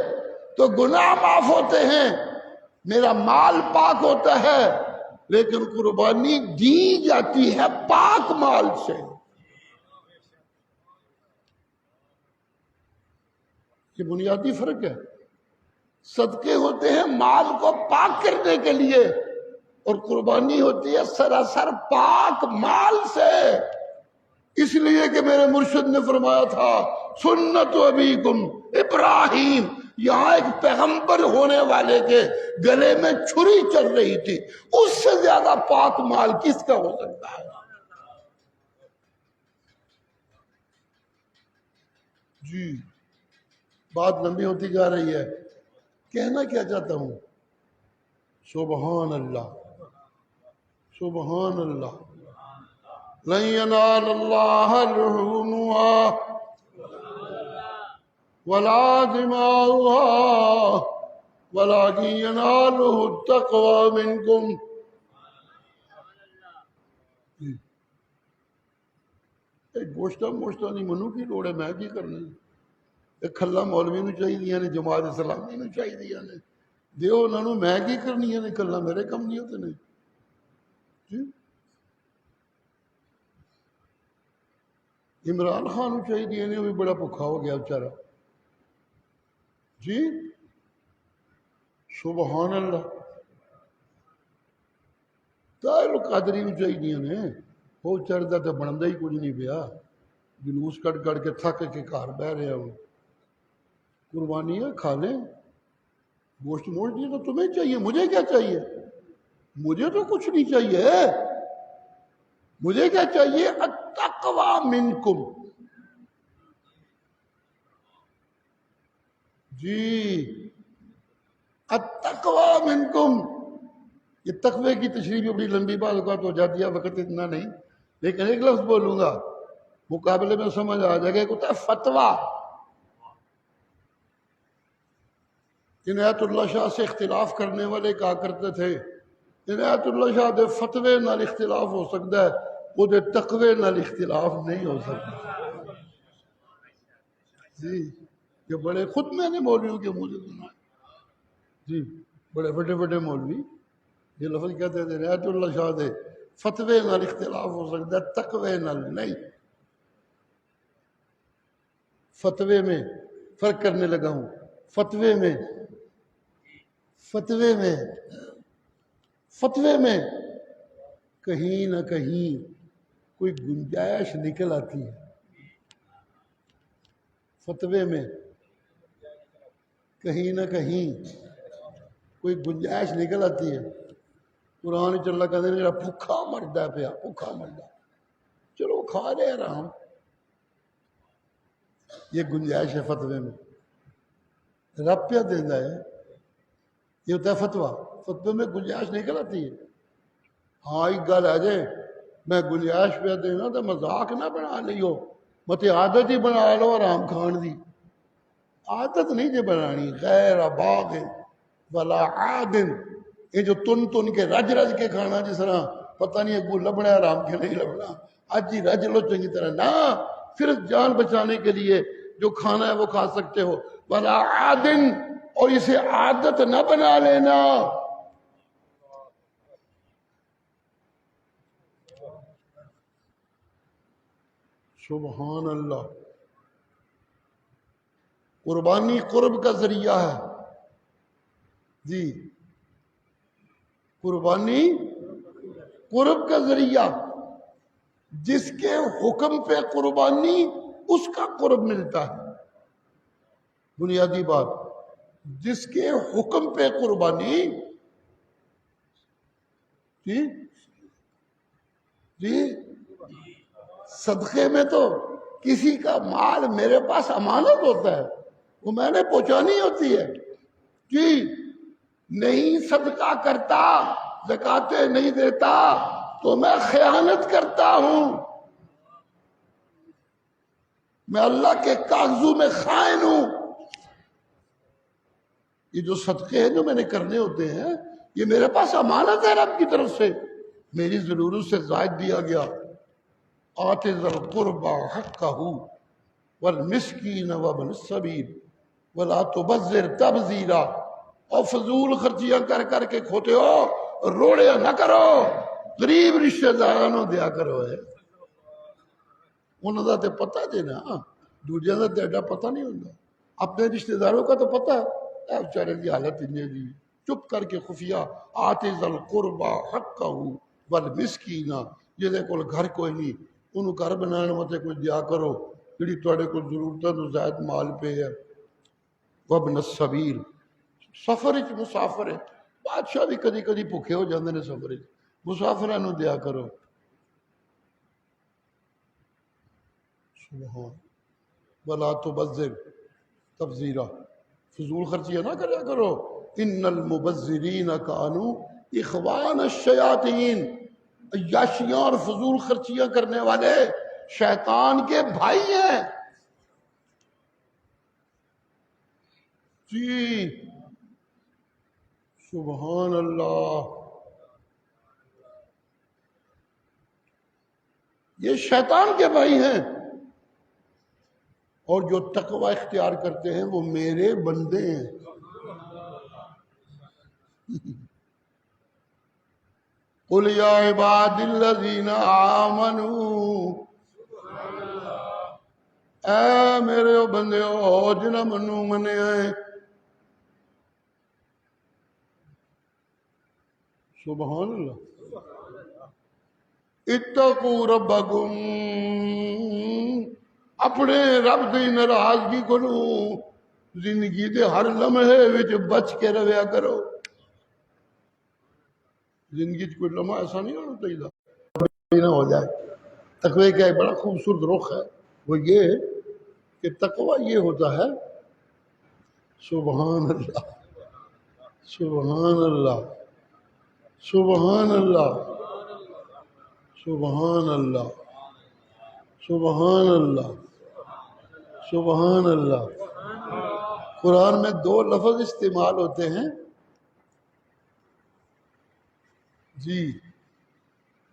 تو گناہ معاف ہوتے ہیں, میرا مال پاک ہوتا ہے، لیکن قربانی دی جاتی ہے پاک مال سے۔ یہ بنیادی فرق ہے۔ صدقے ہوتے ہیں مال کو پاک کرنے کے لیے، اور قربانی ہوتی ہے سراسر پاک مال سے۔ اس لیے کہ میرے مرشد نے فرمایا تھا سنت ابیکم ابراہیم، یہاں ایک پیغمبر ہونے والے کے گلے میں چھری چل رہی تھی، اس سے زیادہ پاک مال کس کا ہو سکتا ہے؟ جی بات لمبی ہوتی جا رہی ہے، کہنا کیا چاہتا ہوں، سبحان اللہ، سبحان اللہ۔ لن ينال الله لحومها ولا دماؤها ولكن يناله التقوى منكم۔ گوشتہ موشتہ نہیں منو کی لوڑ ہے، میں کی کرنا ہے؟ کھلا مولوی نو چاہیے نے، جماعت اسلامی نو چاہیے نے، دیو انہوں نے، میں کی کرنی ہے؟ کھلا میرے کم نہیں ہوتے نے جی۔ عمران خان نو چاہیے نے، وہ بھی بڑا بھوکا ہو گیا بیچارہ جی۔ سبحان اللہ۔ تائل قادری نو چاہیے نے، وہ چڑھتا تو بنتا ہی کچھ نہیں پیا، جلوس کٹ کٹ کے تھک کے گھر بہ رہا ہوں۔ قربانی ہے، کھا لیں گوشت موشت، دی تو تمہیں چاہیے، مجھے کیا چاہیے؟ مجھے تو کچھ نہیں چاہیے، مجھے کیا چاہیے؟ التقوی منکم۔ جی التقوی منکم۔ یہ تقوی کی تشریح بھی بڑی لمبی بات اوقات ہو جاتی ہے، وقت اتنا نہیں، لیکن ایک لفظ بولوں گا مقابلے میں سمجھ آ جائے گا۔ ایک ہوتا ہے فتویٰ۔ عنایت اللہ شاہ سے اختلاف کرنے والے کہا کرتے تھے عنایت اللہ شاہ دے فتوے نال اختلاف ہو سکتا ہے، وہ دے تقوی نال اختلاف نہیں ہو سکتا۔ جی یہ بڑے خود میں نے مولویوں کے منہ سے سنا جی، بڑے بڑے بڑے مولوی یہ لفظ کہتے تھے عنایت اللہ شاہ دے فتوے نال اختلاف ہو سکتا ہے، تقوی نال نہیں۔ فتوے میں فرق کرنے لگا ہوں، فتوے میں کہیں نہ کہیں کوئی گنجائش نکل آتی ہے۔ فتوے میں کہیں نہ کہیں کوئی گنجائش نکل آتی ہے۔ قرآن چ اللہ کہتے ہیں میرا بھوکا مردا پیا، بھوکا مردا، چلو کھا رہے آرام، یہ گنجائش ہے فتوے میں۔ رب پیا دینا ہے، یہ ہوتا ہے فتویٰ۔ فتوے میں گنجائش نکل آتی ہے۔ ہاں ایک گل ہے جے میں گنجائش پہ دینا تو مذاق نہ بنا لیو، مت عادت ہی بنا لو آرام کھان دی۔ عادت نہیں جے بنانی، غیر باغ ولا عاد، یہ جو تن کے رج کے کھانا، جس طرح پتہ نہیں اگو لبنا آرام کے نہیں لبنا، اج ہی رج لو چنگی طرح، نہ پھر جان بچانے کے لیے جو کھانا ہے وہ کھا سکتے ہو، ولا عاد، اور اسے عادت نہ بنا لینا۔ سبحان اللہ۔ قربانی قرب کا ذریعہ ہے جی، قربانی قرب کا ذریعہ، جس کے حکم پہ قربانی اس کا قرب ملتا ہے۔ بنیادی بات، جس کے حکم پہ قربانی جی جی، صدقے میں تو کسی کا مال میرے پاس امانت ہوتا ہے، وہ میں نے پہنچانی ہوتی ہے جی۔ نہیں صدقہ کرتا، زکاتیں نہیں دیتا تو میں خیانت کرتا ہوں، میں اللہ کے کاغذوں میں خائن ہوں۔ یہ جو صدقے ہیں جو میں نے کرنے ہوتے ہیں، یہ میرے پاس امانت ہے رب کی طرف سے، میری ضرورت سے زائد دیا گیا۔ آت ذی القربى حقہ والمسکین وابن السبیل ولا تبذر تبذیرا۔ اور فضول خرچیاں کر کر کے کھوتے ہو، روڑے نہ کرو، غریب رشتہ داروں دیا کرو ہے انہوں کا تو پتا جی نا، دوجے کا تو ایڈا پتا نہیں ہوتا، اپنے رشتہ داروں کا تو پتا ہے بیچارے کی حالت انہیں دی، چپ کر کے خفیہ آتے ذل قربا حقہ والمسکین، جہدے کول گھر کوئی نہیں انہوں گھر بنانے واسطے کوئی دیا کرو، جڑی تواڈے کول ضرورتاں تو زائد مال پہ ہے، وابن السبیل، سفر وچ مسافر ہے، بادشاہ بھی کدی کدی بھوکے ہو جاندے نے سفر وچ، مسافراں نوں دیا کرو، سبحان، ولا تبذر تبذیرا، فضول خرچیاں نہ کریا کرو، ان المبذرین کانوا اخوان الشیاطین، عیاشیاں اور فضول خرچیاں کرنے والے شیطان کے بھائی ہیں، جی سبحان اللہ، یہ شیطان کے بھائی ہیں، اور جو تقوی اختیار کرتے ہیں وہ میرے بندے ہیں، قل یا عباد الذین آمنوا، اے میرے بندے ہو جنہاں منو منے ہیں، سبحان اللہ، اتقوا ربکم، اپنے رب دی ناراضگی کو زندگی دے ہر لمحے وچ بچ کے رویا کرو، زندگی کوئی لمحہ ایسا نہیں ہونا چاہیے نہ ہو جائے۔ تقوی کا ایک بڑا خوبصورت رخ ہے، وہ یہ کہ تقوی یہ ہوتا ہے، سبحان اللہ سبحان اللہ سبحان اللہ سبحان اللہ سبحان اللہ سبحان اللہ، قرآن میں دو لفظ استعمال ہوتے ہیں جی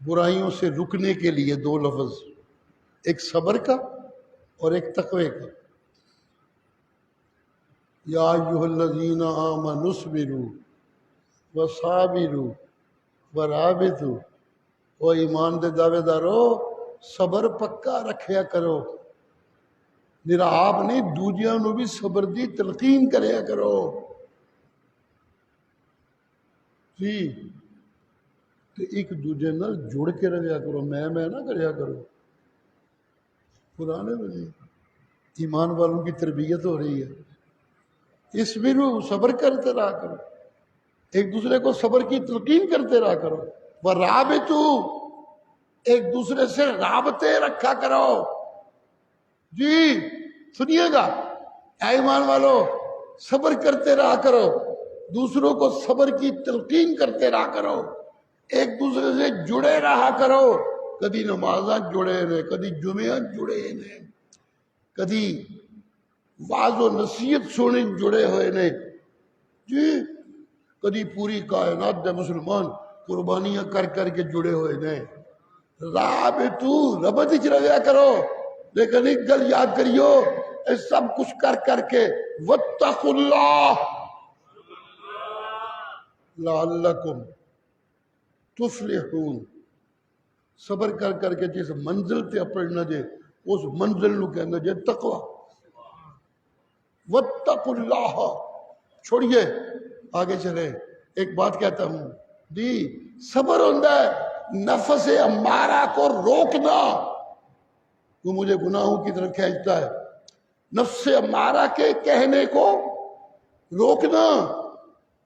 برائیوں سے رکنے کے لیے، دو لفظ، ایک صبر کا اور ایک تقوی کا، یا ایھا الذین آمنوا اصبروا وصابروا ورابطوا، او ایمان دے دعوے دارو صبر پکا رکھیا کرو، میرا آپ نہیں دوجیاں نو بھی صبر دی تلقین کریا کرو جی، تو ایک دوجے نال جڑ کے رہیا کرو، میں نہ کریا کرو، قرآن میں ایمان والوں کی تربیت ہو رہی ہے، اس بھی صبر کرتے رہا کرو، ایک دوسرے کو صبر کی تلقین کرتے رہا کرو، ورابطوا، ایک دوسرے سے رابطے رکھا کرو، جی سنیے گا اے ایمان والو، صبر کرتے رہا کرو، دوسروں کو صبر کی تلقین کرتے رہا کرو، ایک دوسرے سے جڑے رہا کرو، کدی نمازاں جڑے نے، کدی جمعہ جڑے نے، کدی واعظ و نصیحت سونے جڑے ہوئے نے جی، کدی پوری کائنات دے مسلمان قربانیاں کر کر کے جڑے ہوئے نے، رابطو ربط وچ رہیا کرو، لیکن ایک گل یاد کریو، اے سب کچھ کر کر کے واتقوا اللہ لعلکم تفلحون، صبر کر کر کے جس منزل تے اپڑنا جے اس منزل نو کہنا جے تقوی، واتقوا اللہ، چھوڑیے آگے چلے، ایک بات کہتا ہوں جی، صبر ہوتا ہے نفس امارہ کو روکنا، وہ مجھے گناہوں کی طرف کھینچتا ہے، نفس امارہ کے کہنے کو روکنا،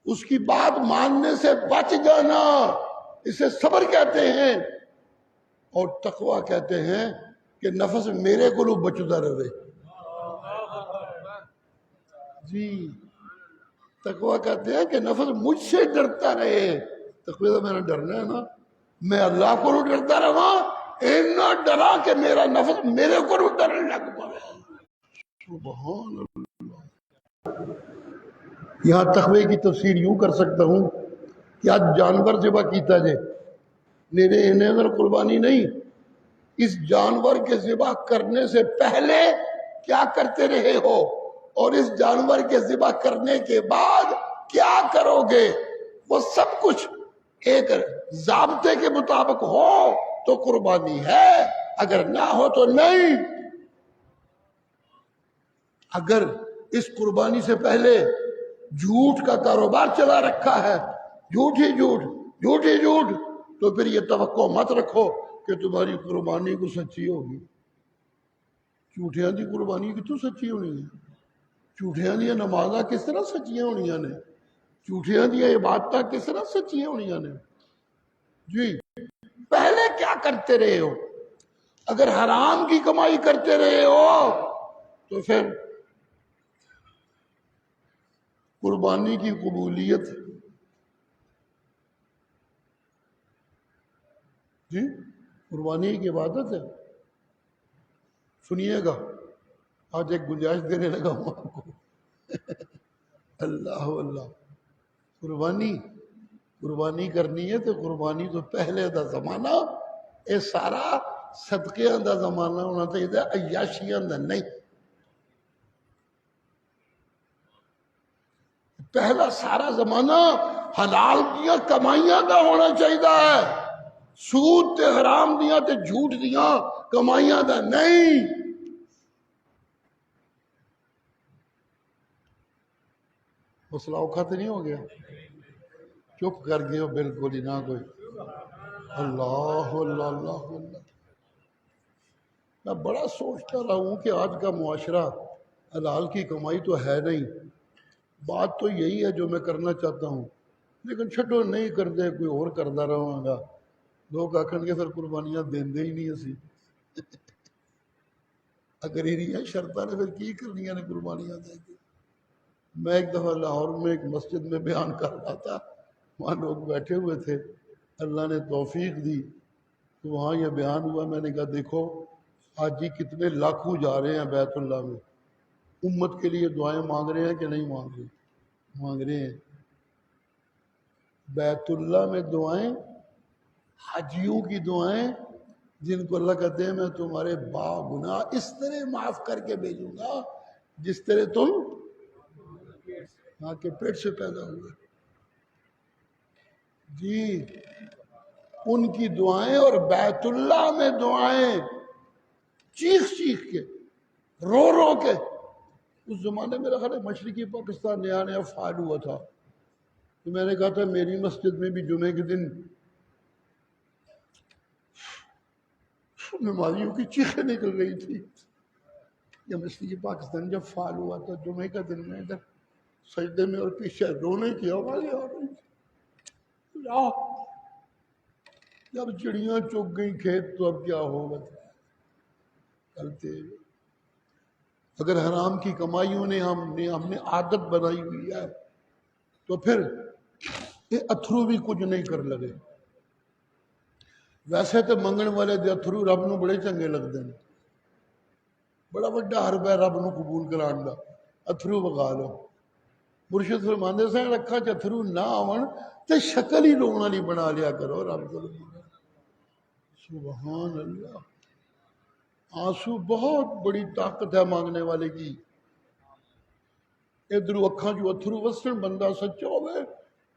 اس کی بات ماننے سے بچ جانا، اسے صبر کہتے ہیں، اور تقوی کہتے ہیں کہ نفس میرے کو بچتا رہے جی، تقوی کہتے ہیں کہ نفس مجھ سے ڈرتا رہے، تقوی تو میرا ڈرنا ہے نا، میں اللہ کو ڈرتا رہا، اینا ڈرا کہ میرا نفس میرے کو ڈرنے لگ پڑے، سبحان اللہ۔ یہاں تقوی کی تفسیر یوں کر سکتا ہوں کہ آج جانور ذبح کیتا جائے، میرے انہیں قربانی نہیں، اس جانور کے ذبح کرنے سے پہلے کیا کرتے رہے ہو، اور اس جانور کے ذبح کرنے کے بعد کیا کرو گے وہ سب کچھ ایک ضابطے کے مطابق ہو تو قربانی ہے، اگر نہ ہو تو نہیں۔ اگر اس قربانی سے پہلے جھوٹ کا کاروبار چلا رکھا ہے، جھوٹ ہی جھوٹ، جھوٹ ہی جھوٹ، تو پھر یہ توقع مت رکھو کہ تمہاری قربانی کو سچی ہوگی۔ جھوٹیاں دی قربانی کتوں سچی ہونی ہے؟ جھوٹیاں دیا نمازاں کس طرح سچیاں ہونیاں نے؟ جھوٹیاں دیا عبادتاں کس طرح سچیاں ہونیاں نے؟ جی پہلے کیا کرتے رہے ہو؟ اگر حرام کی کمائی کرتے رہے ہو تو پھر قربانی کی قبولیت جی قربانی کی عبادت ہے۔ سنیے گا، آج ایک گنجائش دینے لگا ہوں آپ کو۔ اللہ اللہ، قربانی کرنی ہے تو قربانی تو پہلے دا زمانہ اے سارا صدقیاں دا زمانہ ہونا چاہیے، عیاشیاں دا نہیں۔ پہلا سارا زمانہ حلال دیاں کمائیاں دا ہونا چاہیے ہے، سود تے حرام دیاں تے جھوٹ دیاں کمائیاں دا نہیں۔ مسئلہ اوکھا تو نہیں ہو گیا؟ چپ کر گئے ہو بالکل ہی نہ کوئی۔ اللہ اللہ اللہ اللہ، میں بڑا سوچتا رہا ہوں کہ آج کا معاشرہ حلال کی کمائی تو ہے نہیں، بات تو یہی ہے جو میں کرنا چاہتا ہوں، لیکن چھٹو نہیں کرتے، کوئی اور کرتا رہا گا، لوگ آکھن گے پھر قربانیاں دیندے ہی نہیں اسی۔ اگر یہ شرطاں نے پھر کی کرنیاں نے قربانیاں دے کے۔ میں ایک دفعہ لاہور میں ایک مسجد میں بیان کر رہا تھا، وہاں لوگ بیٹھے ہوئے تھے، اللہ نے توفیق دی تو وہاں یہ بیان ہوا، میں نے کہا دیکھو حاجی کتنے لاکھوں جا رہے ہیں بیت اللہ میں، امت کے لیے دعائیں مانگ رہے ہیں کہ نہیں مانگ رہے؟ مانگ رہے ہیں۔ بیت اللہ میں دعائیں، حاجیوں کی دعائیں جن کو اللہ کہتے ہیں میں تمہارے با گناہ اس طرح معاف کر کے بھیجوں گا جس طرح تم ماں کے پیٹ سے پیدا ہوئے۔ جی ان کی دعائیں اور بیت اللہ میں دعائیں، چیخ چیخ کے، رو رو کے۔ اس زمانے میں میرا خیال ہے مشرقی پاکستان نیا نیا فعال ہوا تھا، تو میں نے کہا تھا میری مسجد میں بھی جمعے کے دن نمازیوں کی چیخیں نکل رہی تھی۔ یہ مشرقی پاکستان جب فعال ہوا تھا جمعے کا دن میں ادھر سجدے میں اور پیچھے رونے کی آوازیں آ رہی تھی۔ جب چڑیاں چگ گئی کھیت تو اب کیا ہوگا؟ چلتے اگر حرام کی کمائیوں نے ہم نے عادت بنائی ہوئی ہے تو پھر یہ اتھرو بھی کچھ نہیں کر لگے۔ ویسے تو منگن والے دے اتھرو رب نو بڑے چنگے لگتے ہیں، بڑا بڑا حرب ہے رب نو قبول کران دا، اتھرو بگا لو۔ مرشد فرماندے سے رکھا چ اتھرو نہ آون تے شکل ہی رونے والی بنا لیا کرو رب کو۔ سبحان اللہ، آنسو بہت بڑی طاقت ہے مانگنے والے کی۔ ادھرو اکھاں جو اتھرو وسن بندہ سچا ہوئے،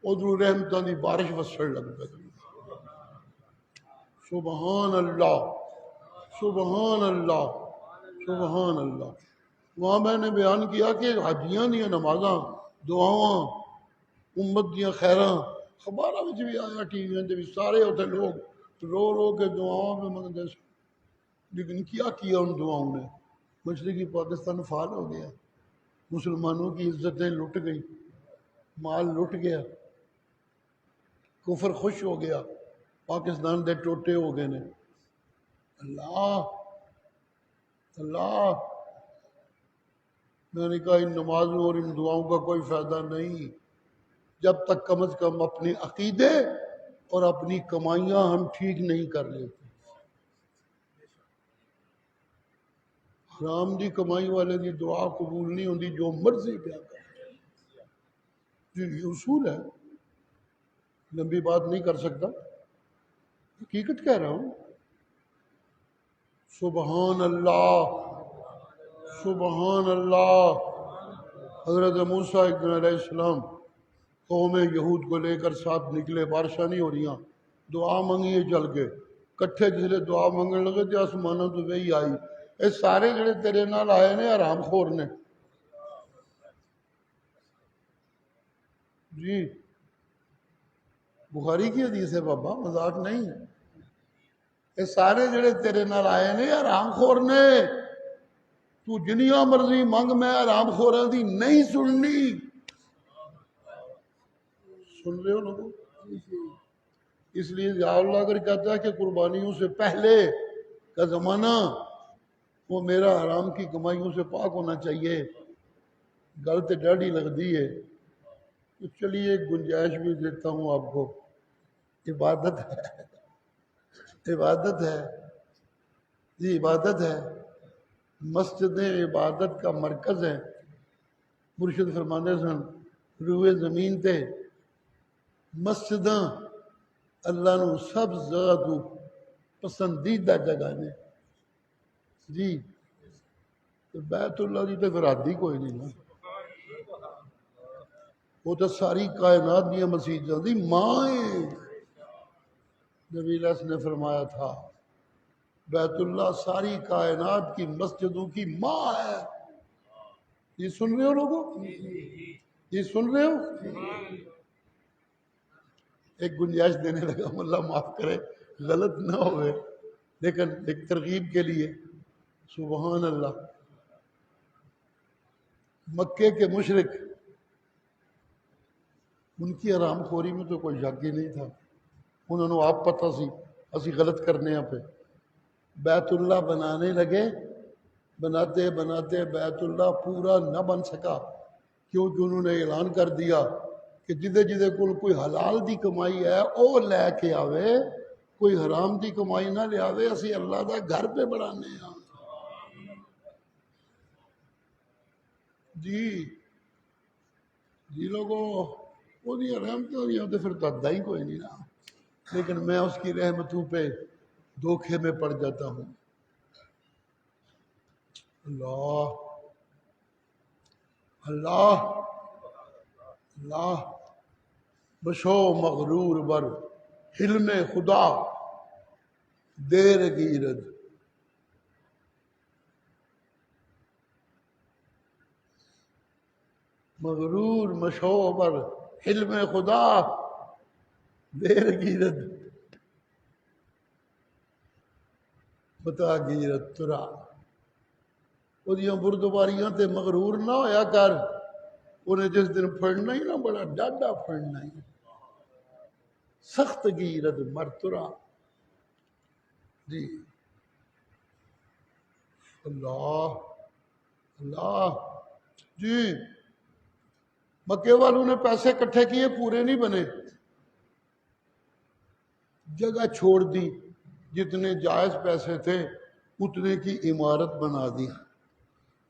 ادھرو رحمتاں دی بارش وسن لگ پے۔ سبحان اللہ سبحان اللہ سبحان اللہ۔ وہاں میں نے بیان کیا کہ حاجیاں دیا نمازاں دعاواں امت دیا خیراں خبراں وچ بھی آیا، ٹی ویاں تے بھی سارے اتنے لوگ رو رو کے دعاواں میں منگدے سن، لیکن کیا ان دعاؤں نے؟ مشرقی پاکستان فعال ہو گیا، مسلمانوں کی عزتیں لٹ گئی، مال لٹ گیا، کفر خوش ہو گیا، پاکستان دے ٹوٹے ہو گئے نے۔ اللہ اللہ، میں نے کہا ان نمازوں اور ان دعاؤں کا کوئی فائدہ نہیں جب تک کم از کم اپنے عقیدے اور اپنی کمائیاں ہم ٹھیک نہیں کر لیتے۔ حرام دی کمائی والے دی دعا قبول نہیں ہوندی جو مرضی پیا کر۔ جی یہ اصول ہے، لمبی بات نہیں کر سکتا، حقیقت کہہ رہا ہوں۔ سبحان اللہ سبحان اللہ۔ حضرت موسیٰ علیہ السلام قوم یہود کو لے کر ساتھ نکلے، بارشاں نہیں ہو رہی، دعا منگی چل کے کٹھے جسے دعا منگن لگے تو آسمانوں تو وہی آئی، اے سارے جڑے تیرے نال آئے نے حرام خور نے جی۔ بخاری کی حدیث ہے بابا، مذاق نہیں، اے سارے جڑے تیرے نال آئے نے حرام خور نے، تو جنیاں مرضی منگ، میں حرام خوراں دی نہیں سننی۔ سن رہے ہو لوگوں؟ اس لیے یا اللہ اگر کہتا ہے کہ قربانیوں سے پہلے کا زمانہ وہ میرا حرام کی کمائیوں سے پاک ہونا چاہیے، گل تو ڈاڑھی لگتی ہے، تو چلیے ایک گنجائش بھی دیتا ہوں آپ کو، عبادت ہے، عبادت ہے جی، عبادت ہے، مسجدیں عبادت کا مرکز ہیں۔ مرشد فرمانے سن روئے زمین تے مسجداں اللہ نو سب جگہ تو پسندیدہ جگہ نے جی، تو بیت اللہ دی تے پھر حد ہی کوئی نہیں نا، وہ تو ساری کائنات دیا مسیجاں دی ماں ہے۔ نبی علیہ السلام نے فرمایا تھا بیت اللہ ساری کائنات کی مسجدوں کی ماں ہے۔ یہ سن رہے ہو لوگوں؟ یہ سن رہے ہو؟ ایک گنجائش دینے لگا، اللہ معاف کرے غلط نہ ہوئے، لیکن ایک ترغیب کے لیے، سبحان اللہ۔ مکے کے مشرک ان کی حرام خوری میں تو کوئی شک ہی نہیں تھا، انہوں نے آپ پتہ سی اسی غلط کرنے پہ بیت اللہ بنانے لگے، بناتے بناتے بیت اللہ پورا نہ بن سکا، کیونکہ انہوں نے اعلان کر دیا کہ جدے جدے کوئی حلال دی کمائی ہے او لے کے آوے، کوئی حرام دی کمائی نہ لے آوے، اسی اللہ دا گھر پہ بڑھانے ہیں جی جی لوگوں، وہ دی رحمت ہو تو پھر تو ہی کوئی نہیں نا، لیکن میں اس کی رحمتوں پہ دھوکے میں پڑ جاتا ہوں۔ اللہ اللہ اللہ، بشو مغرور بر حلم خدا دیر گیرد، مغرور مشو بر حلم خدا دیر گیرد، بتا گیرد ترا، وہ دیاں بردباریاں تے مغرور نہ ہویا کر، انہیں جس دن پھڑنا ہی نا بڑا ڈاڈا پھڑنا ہی، سخت گیرد مرترا جی۔ اللہ اللہ جی، مکے والوں نے پیسے کٹھے کیے، پورے نہیں بنے، جگہ چھوڑ دی، جتنے جائز پیسے تھے اتنے کی عمارت بنا دی۔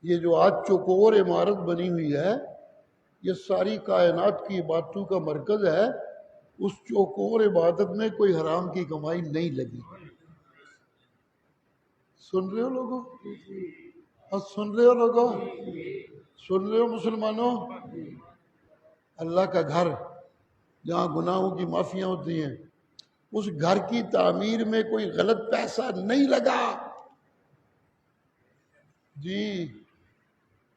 یہ جو آج چوکور عمارت بنی ہوئی ہے یہ ساری کائنات کی عبادتوں کا مرکز ہے، اس چوکور عبادت میں کوئی حرام کی کمائی نہیں لگی۔ سن رہے ہو لوگوں؟ سن رہے ہو لوگوں؟ سن رہے ہو مسلمانوں؟ اللہ کا گھر جہاں گناہوں کی معافیاں ہوتی ہیں، اس گھر کی تعمیر میں کوئی غلط پیسہ نہیں لگا جی۔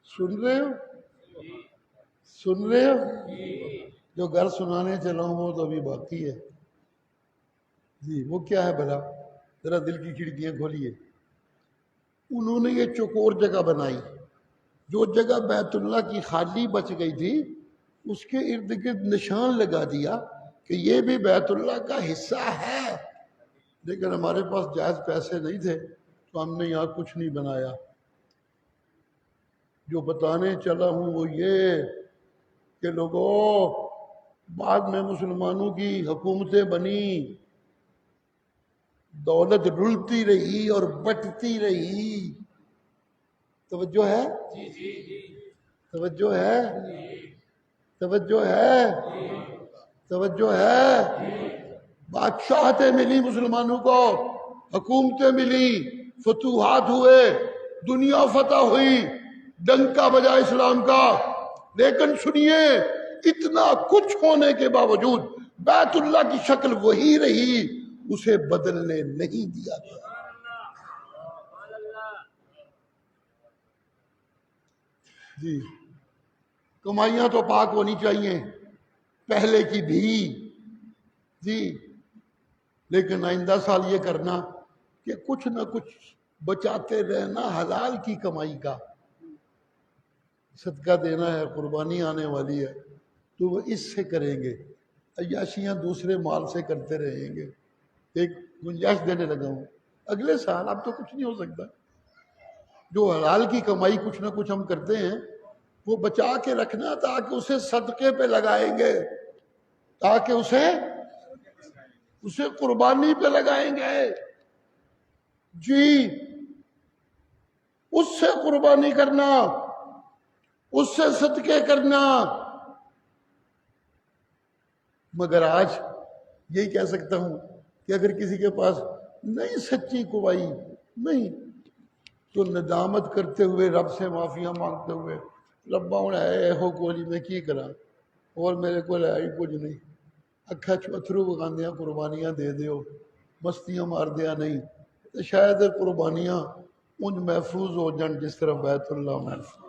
سن رہے ہو؟ سن رہے ہو؟ جو گھر سنانے چلا ہوں وہ تو ابھی باقی ہے جی۔ وہ کیا ہے بھلا؟ ذرا دل کی کھڑکیاں کھولیے۔ انہوں نے یہ چوکور جگہ بنائی، جو جگہ بیت اللہ کی خالی بچ گئی تھی اس کے ارد گرد نشان لگا دیا کہ یہ بھی بیت اللہ کا حصہ ہے، لیکن ہمارے پاس جائز پیسے نہیں تھے تو ہم نے یہاں کچھ نہیں بنایا۔ جو بتانے چلا ہوں وہ یہ کہ لوگوں، بعد میں مسلمانوں کی حکومتیں بنی، دولت رلتی رہی اور بٹتی رہی۔ توجہ ہے؟ توجہ ہے؟ توجہ ہے؟ توجہ ہے؟ بادشاہتیں ملی مسلمانوں کو، حکومتیں ملی، فتوحات ہوئے، دنیا فتح ہوئی، ڈنکا بجا اسلام کا، لیکن سنیے اتنا کچھ ہونے کے باوجود بیت اللہ کی شکل وہی رہی، اسے بدلنے نہیں دیا گیا۔ جی کمائیاں تو پاک ہونی چاہیے پہلے کی بھی جی، لیکن آئندہ سال یہ کرنا کہ کچھ نہ کچھ بچاتے رہنا حلال کی کمائی کا۔ صدقہ دینا ہے، قربانی آنے والی ہے تو وہ اس سے کریں گے، عیاشیاں دوسرے مال سے کرتے رہیں گے۔ ایک گنجائش دینے لگا ہوں، اگلے سال اب تو کچھ نہیں ہو سکتا، جو حلال کی کمائی کچھ نہ کچھ ہم کرتے ہیں وہ بچا کے رکھنا، تاکہ اسے صدقے پہ لگائیں گے، تاکہ اسے قربانی پہ لگائیں گے۔ جی اس سے قربانی کرنا، اس سے صدقے کرنا۔ مگر آج یہی کہہ سکتا ہوں کہ اگر کسی کے پاس نہیں سچی کمائی نہیں تو ندامت کرتے ہوئے رب سے معافیاں مانگتے ہوئے، ربا ہوں ہے ہو کولی میں کی کرا اور میرے کو ہے ہی کچھ نہیں، اکھا چتھرو بگاندیاں قربانیاں دے دیو، مستیاں مار دیا نہیں، تو شاید قربانیاں ان محفوظ ہو جان جس طرح بیت اللہ محفوظ۔